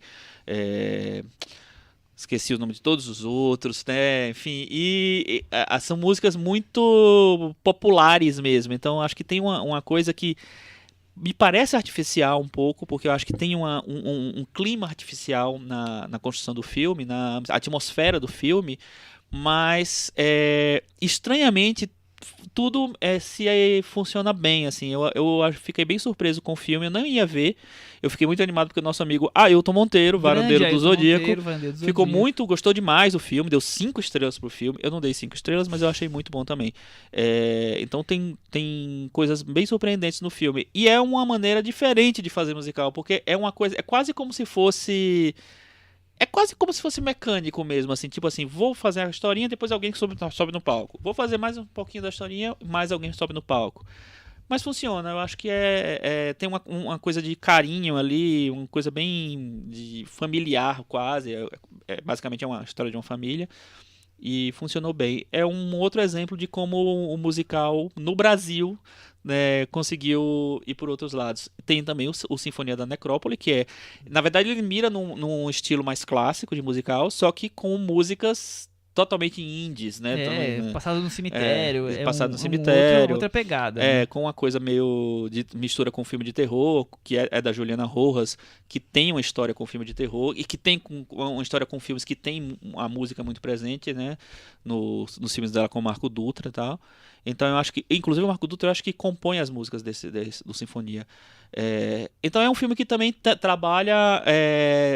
esqueci o nome de todos os outros, né? Enfim, são músicas muito populares mesmo, então acho que tem uma coisa que me parece artificial um pouco, porque eu acho que tem um clima artificial na construção do filme, na atmosfera do filme, mas estranhamente tudo funciona bem, assim. Eu fiquei bem surpreso com o filme, eu não ia ver. Eu fiquei muito animado porque o nosso amigo Ailton Monteiro, varandeiro do Zodíaco, gostou demais do filme, deu 5 estrelas pro filme. Eu não dei 5 estrelas, mas eu achei muito bom também. Então tem coisas bem surpreendentes no filme. E é uma maneira diferente de fazer musical, porque é quase como se fosse... mecânico mesmo, assim, tipo assim, vou fazer a historinha, depois alguém sobe no palco. Vou fazer mais um pouquinho da historinha, mais alguém sobe no palco. Mas funciona, eu acho que tem uma coisa de carinho ali, uma coisa bem familiar quase, basicamente é uma história de uma família, e funcionou bem. É um outro exemplo de como o musical no Brasil, né, conseguiu ir por outros lados. Tem também o Sinfonia da Necrópole, que na verdade ele mira num estilo mais clássico de musical, só que com músicas totalmente indies, né? Também, né? Passado no cemitério. Passado no cemitério. Outra pegada. Né? Com uma coisa meio de mistura com filme de terror, que é da Juliana Rojas, que tem uma história com filme de terror e que tem uma história com filmes que tem a música muito presente, né? Nos filmes dela com o Marco Dutra e tal. Então eu acho que, inclusive o Marco Dutra, eu acho que compõe as músicas do Sinfonia. Então é um filme que também trabalha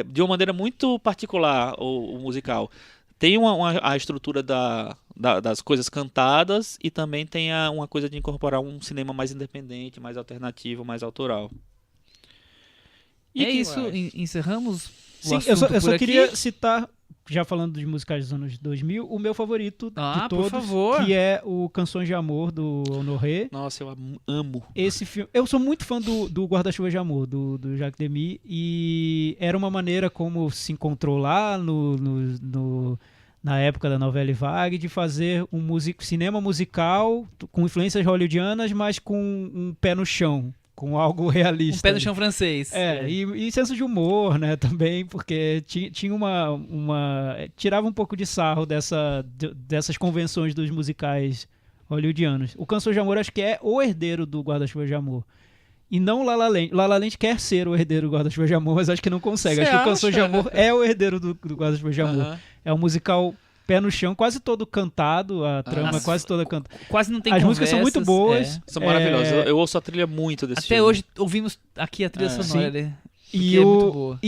de uma maneira muito particular o musical. Tem a estrutura das coisas cantadas e também tem uma coisa de incorporar um cinema mais independente, mais alternativo, mais autoral. E isso, encerramos o Sim, assunto eu só por queria aqui. citar, já falando de musicais dos anos 2000, o meu favorito de Por todos, favor. que é o Canções de Amor, do Honoré. Nossa, eu amo. Esse filme, eu sou muito fã do Guarda-Chuva de Amor, do Jacques Demy, e era uma maneira como se encontrou lá na época da Novelle Vague, de fazer cinema musical com influências hollywoodianas, mas com um pé no chão, com algo realista. Um pé no chão francês. E senso de humor, né, também, porque tinha tirava um pouco de sarro dessas convenções dos musicais hollywoodianos. O Canções de Amor acho que é o herdeiro do Guarda-Chuva de Amor. E não La La Land. La La Land quer ser o herdeiro do Guarda-Chuva de Amor, mas acho que não consegue. Cê acho que acha? o Canções de Amor é o herdeiro do Guarda-Chuva de Amor. É um musical pé no chão, quase todo cantado, a trama é quase toda cantada. Quase não tem As conversas. músicas são muito boas. São maravilhosas. Eu ouço a trilha muito desse filme. Até hoje ouvimos aqui a trilha sonora dele. E é muito boa.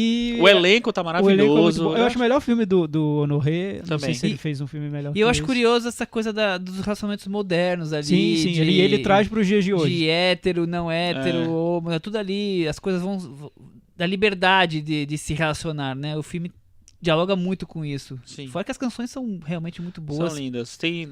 O elenco tá maravilhoso. O elenco é muito bom. Eu acho o melhor filme do Honoré. Não sei Também. se ele fez um filme melhor. E eu acho curioso essa coisa dos relacionamentos modernos ali. Sim, ele traz pros dias de hoje. De hétero, não hétero, homo, tudo ali. As coisas vão da liberdade de se relacionar, né? O filme dialoga muito com isso. Sim. Fora que as canções são realmente muito boas. São lindas. Tem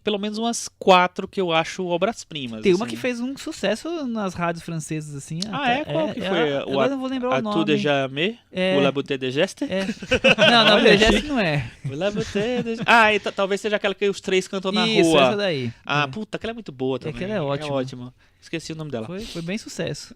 pelo menos umas 4 que eu acho obras-primas. Tem uma assim. que fez um sucesso nas rádios francesas, assim. Qual que foi? Agora não vou lembrar o nome. A Tout Déjà Aimé? O La Beauté de Geste? Não, o Geste não é. O La Beauté de... e talvez seja aquela que os 3 cantam na Isso, rua. essa daí. Puta, aquela é muito boa também. Aquela é ótima. É ótima. Esqueci o nome dela. Foi bem sucesso.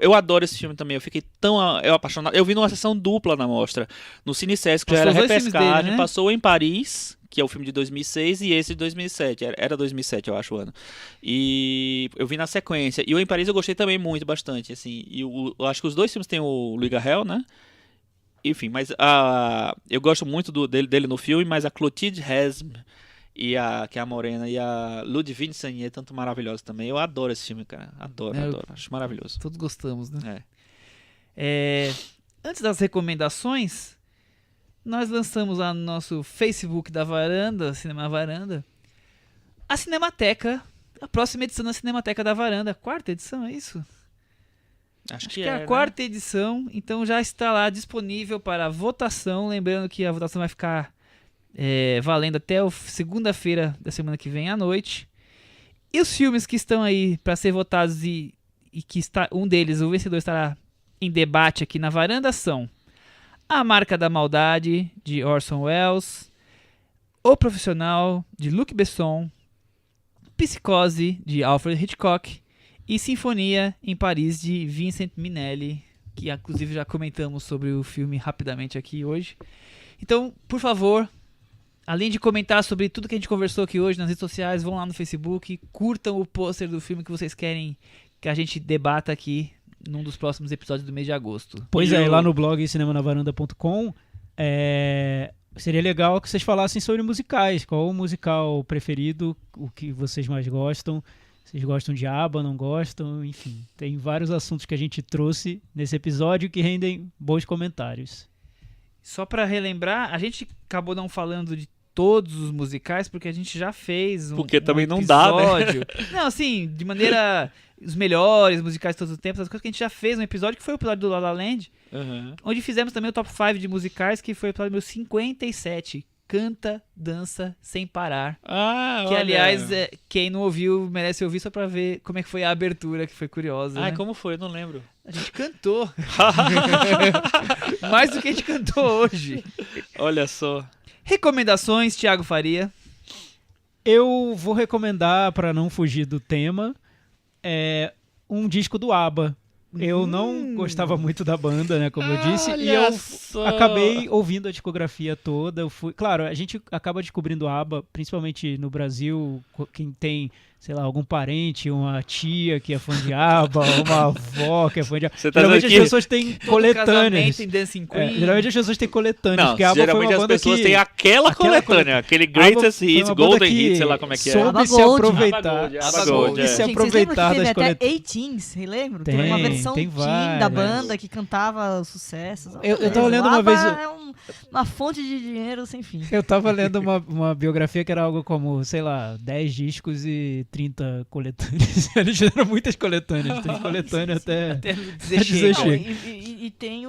Eu adoro esse filme também. Eu fiquei tão apaixonado. Eu vi numa sessão dupla na mostra. No Cine Sesc, que já era Passou os dois filmes repescagem. dele, né? Passou em Paris, que é o filme de 2006, e esse de 2007. Era 2007, eu acho, o ano. E eu vi na sequência. E o Em Paris eu gostei também bastante. Assim. E eu acho que os dois filmes têm o Louis Garrel, né? Enfim, mas eu gosto muito dele no filme, mas a Clotilde Hesme, que é a morena, e a Ludivine Sagnier, tanto maravilhosa também. Eu adoro esse filme, cara. Adoro. Acho maravilhoso. Todos gostamos, né? Antes das recomendações, nós lançamos lá no nosso Facebook da Varanda, Cinema Varanda, a Cinemateca, a próxima edição da Cinemateca da Varanda. 4ª edição, é isso? Acho que é a 4ª edição, então já está lá disponível para votação. Lembrando que a votação vai ficar valendo até segunda-feira da semana que vem à noite. E os filmes que estão aí para ser votados e que um deles, o vencedor, estará em debate aqui na Varanda são A Marca da Maldade, de Orson Welles, O Profissional, de Luc Besson, Psicose, de Alfred Hitchcock e Sinfonia em Paris, de Vincent Minnelli, que inclusive já comentamos sobre o filme rapidamente aqui hoje. Então, por favor, além de comentar sobre tudo que a gente conversou aqui hoje nas redes sociais, vão lá no Facebook, curtam o pôster do filme que vocês querem que a gente debata aqui num dos próximos episódios do mês de agosto. Pois lá no blog cinemanavaranda.com seria legal que vocês falassem sobre musicais. Qual o musical preferido, o que vocês mais gostam? Vocês gostam de ABBA, não gostam? Enfim, tem vários assuntos que a gente trouxe nesse episódio que rendem bons comentários. Só pra relembrar, a gente acabou não falando de todos os musicais, porque a gente já fez porque também não episódio. dá, né? Não, assim, de maneira... os melhores musicais de todos os tempos, as coisas que a gente já fez um episódio, que foi o episódio do La La Land, onde fizemos também o top 5 de musicais, que foi o episódio número 57. Canta, dança, sem parar. Que, aliás, quem não ouviu, merece ouvir só pra ver como é que foi a abertura, que foi curiosa. Né? Como foi? Eu não lembro. A gente cantou. Mais do que a gente cantou hoje. Olha só. Recomendações, Thiago Faria. Eu vou recomendar, para não fugir do tema, um disco do ABBA, Eu não gostava muito da banda, né, como eu disse, e Olha eu só. acabei ouvindo a discografia toda. Claro, a gente acaba descobrindo a ABBA, principalmente no Brasil, quem tem, sei lá, algum parente, uma tia que é fã de ABBA, uma avó que é fã de ABBA. Você tá Geralmente dizendo as pessoas têm coletâneas. Casamento em Dancing Queen. Geralmente as pessoas têm coletâneas, Não, porque a ABBA foi geralmente uma as banda pessoas que... têm aquela coletânea, aquele Greatest foi Hits, uma banda Golden que Hits, sei lá como é que é. soube ABBA se Gold. aproveitar, ABBA Gold, ABBA Gold, Gold. é. se Gente, vocês lembram que aproveitar teve das até coletâneas. A-Teens, vocês lembram? Tem, Teve uma versão tem teen da várias. banda que cantava sucessos. Eu tava lendo O uma ABBA vez- é uma fonte de dinheiro sem fim. Eu tava lendo uma biografia que era algo como, sei lá, 10 discos e 30 coletâneas. Eles fizeram muitas coletâneas. Tem coletânea até... Até dizer dizer Não, chega. e tem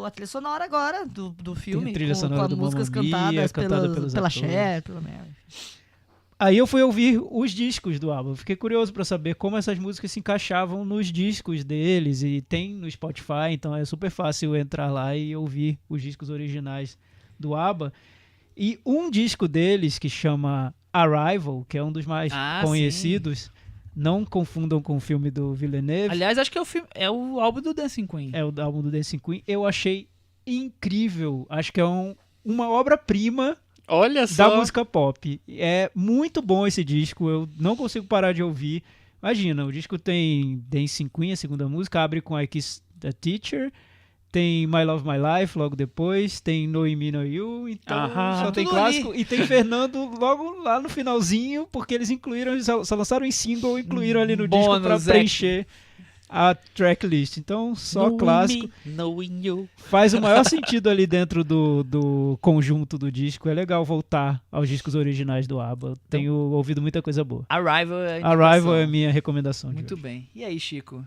a trilha sonora agora do filme, a trilha com sonora as do músicas Mamma Mia, cantadas cantada pela pelos atores. Cher, pela Mary. Aí eu fui ouvir os discos do ABBA. Fiquei curioso pra saber como essas músicas se encaixavam nos discos deles. E tem no Spotify, então é super fácil entrar lá e ouvir os discos originais do ABBA. E um disco deles, que chama Arrival, que é um dos mais Ah, conhecidos, não confundam com o filme do Villeneuve. Aliás, acho que é o álbum do Dancing Queen. É o álbum do Dancing Queen. Eu achei incrível. Acho que é uma obra-prima Olha da só. música pop. É muito bom esse disco, eu não consigo parar de ouvir. Imagina, o disco tem Dancing Queen, a segunda música, abre com I Kiss the Teacher, tem My Love My Life logo depois, tem No Me No You, então Aham. só tem Tudo clássico. E tem Fernando logo lá no finalzinho, porque eles incluíram, só lançaram em single, incluíram ali no disco pra Bônus, preencher a tracklist. Então, só clássico. Knowing you. Faz o maior sentido ali dentro do conjunto do disco. É legal voltar aos discos originais do ABBA. Eu tenho ouvido muita coisa boa. Arrival é a indicação. Arrival é a minha recomendação. de Muito hoje. bem. E aí, Chico?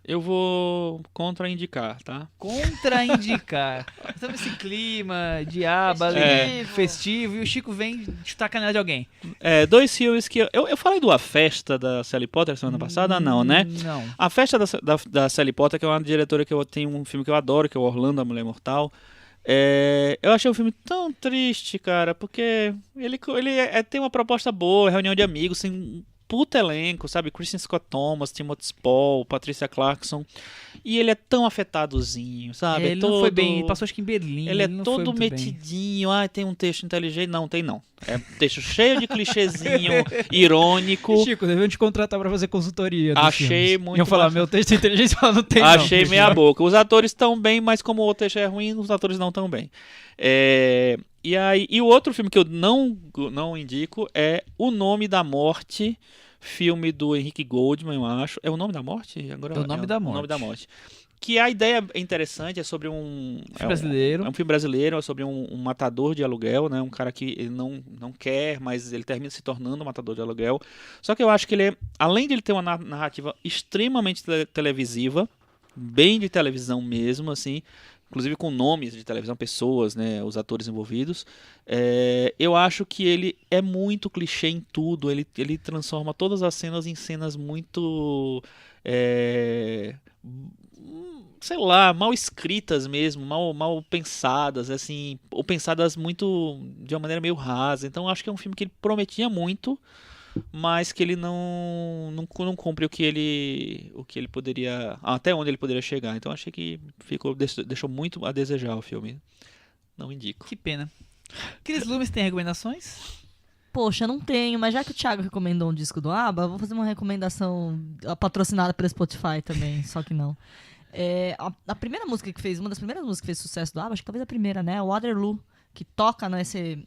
Eu vou contraindicar, tá? Contraindicar. Estamos nesse clima de aba, festivo, e o Chico vem chutar a canela de alguém. Dois filmes que... Eu falei do A Festa da Sally Potter semana passada? Não, né? Não. A Festa da Sally Potter, que é uma diretora que eu tenho um filme que eu adoro, que é o Orlando, a Mulher Mortal. Eu achei o filme tão triste, cara, porque ele tem uma proposta boa, reunião de amigos, tem um puta elenco, sabe? Kristen Scott Thomas, Timothy Spall, Patricia Clarkson. E ele é tão afetadozinho, sabe? Ele não foi bem, ele passou acho que em Berlim. Ele é não foi todo muito bem. metidinho. Tem um texto inteligente. Não, tem não. É um texto cheio de clichêzinho, irônico. Chico, deviam te contratar pra fazer consultoria. dos Achei filmes. muito Iam falar, bacana. meu texto é inteligente, ela não tem Achei não. meia boca. Os atores estão bem, mas como o texto é ruim, os atores não estão bem. E o outro filme que eu não indico é O Nome da Morte, filme do Henrique Goldman, eu acho. É O Nome da Morte? Agora, É O Nome da O Nome Morte. da Morte. Que a ideia é interessante, é sobre um... brasileiro. É um filme brasileiro, é sobre um matador de aluguel, né? Um cara que ele não quer, mas ele termina se tornando um matador de aluguel. Só que eu acho que ele além de ele ter uma narrativa extremamente televisiva, bem de televisão mesmo, assim, inclusive com nomes de televisão, pessoas, né, os atores envolvidos, eu acho que ele é muito clichê em tudo, ele transforma todas as cenas em cenas muito... sei lá, mal escritas mesmo, mal pensadas, assim, ou pensadas muito de uma maneira meio rasa. Então acho que é um filme que ele prometia muito, mas que ele não cumpre o que ele poderia, até onde ele poderia chegar. Então achei que deixou muito a desejar o filme. Não indico. Que pena. Cris Lumes tem recomendações? Poxa, não tenho, mas já que o Thiago recomendou um disco do ABBA, eu vou fazer uma recomendação patrocinada pelo Spotify também, só que não. A primeira música que fez, uma das primeiras músicas que fez sucesso do ABBA, acho que talvez a primeira, né? Waterloo, que toca nesse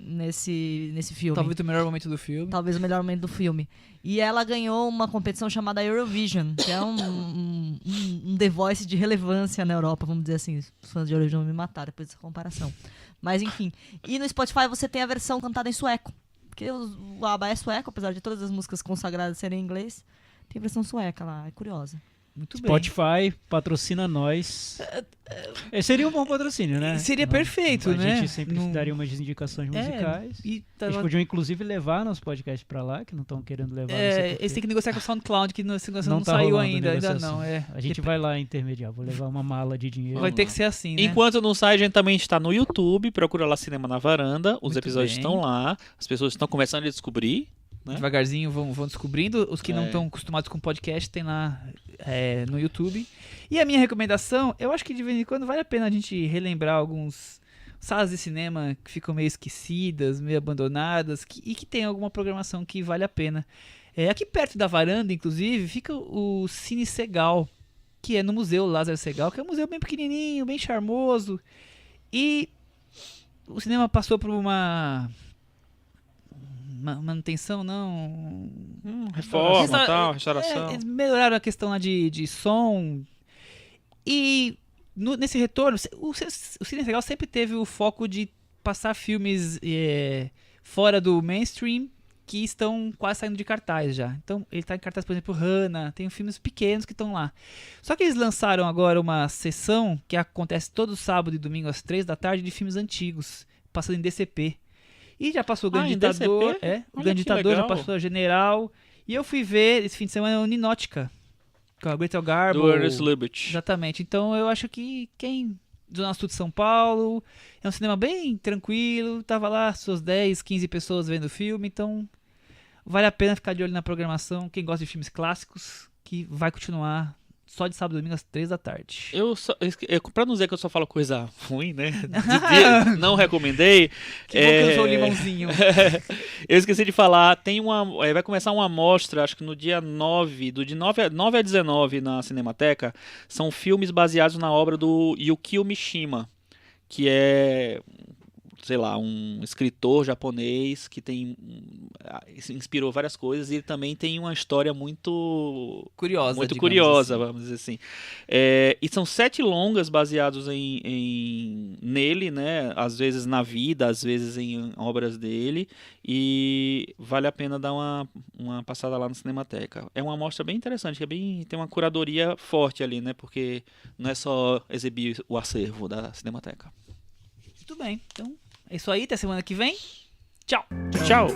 filme. Talvez o melhor momento do filme. Talvez o melhor momento do filme. E ela ganhou uma competição chamada Eurovision, que é um The Voice de relevância na Europa, vamos dizer assim. Os fãs de Eurovision vão me matar depois dessa comparação. Mas enfim. E no Spotify você tem a versão cantada em sueco. Porque o ABBA é sueco, apesar de todas as músicas consagradas serem em inglês. Tem versão sueca lá, é curiosa. Muito bem. Spotify patrocina nós. Seria um bom patrocínio, né? Seria perfeito, né? A gente sempre Não- daria umas indicações musicais. E Eles podiam, inclusive, levar nosso podcast pra lá, que não estão querendo levar. não sei por quê. eles têm que negociar com o SoundCloud, que essa negociação não tá saiu rolando ainda negociação. não. A gente vai lá intermediar, vou levar uma mala de dinheiro. Vai ter que ser assim, né? Enquanto não sai, a gente também está no YouTube, procura lá Cinema na Varanda, os Muito episódios bem. estão lá, as pessoas estão começando a descobrir, né? Devagarzinho vão descobrindo. Os que não estão acostumados com podcast tem lá no YouTube. E a minha recomendação, eu acho que de vez em quando vale a pena a gente relembrar alguns salas de cinema que ficam meio esquecidas, meio abandonadas, e que tem alguma programação que vale a pena. Aqui perto da varanda, inclusive, fica o Cine Segal, que é no Museu Lázaro Segal, que é um museu bem pequenininho, bem charmoso. E o cinema passou por uma manutenção, não... Reforma, tal, restauração. Eles melhoraram a questão lá de som. E nesse retorno, o Cine Segal sempre teve o foco de passar filmes fora do mainstream, que estão quase saindo de cartaz já. Então, ele está em cartaz, por exemplo, Hanna, tem filmes pequenos que estão lá. Só que eles lançaram agora uma sessão que acontece todo sábado e domingo às 3 da tarde de filmes antigos, passando em DCP. E já passou o Grande em Ditador, DCP? o Olha Grande que Ditador, já legal. passou a General. E eu fui ver esse fim de semana o Ninótica, com a Gretel Garbo. Do Ernest Lubitsch. Exatamente. Então, eu acho que quem... Zona Sul de São Paulo, é um cinema bem tranquilo, tava lá suas 10, 15 pessoas vendo o filme, então vale a pena ficar de olho na programação, quem gosta de filmes clássicos, que vai continuar só de sábado e domingo às 3 da tarde. Pra não dizer que eu só falo coisa ruim, né? Não recomendei. Que bom que eu sou o limãozinho. Eu esqueci de falar, vai começar uma mostra, acho que no dia 9, de 9 a 19 na Cinemateca, são filmes baseados na obra do Yukio Mishima, que é, sei lá, um escritor japonês que inspirou várias coisas, e ele também tem uma história muito curiosa, vamos dizer assim. E são 7 longas baseados nele, né? Às vezes na vida, às vezes em obras dele, e vale a pena dar uma passada lá na Cinemateca. É uma amostra bem interessante, que tem uma curadoria forte ali, né? Porque não é só exibir o acervo da Cinemateca. Muito bem, então é isso aí, até semana que vem. Tchau! Tchau!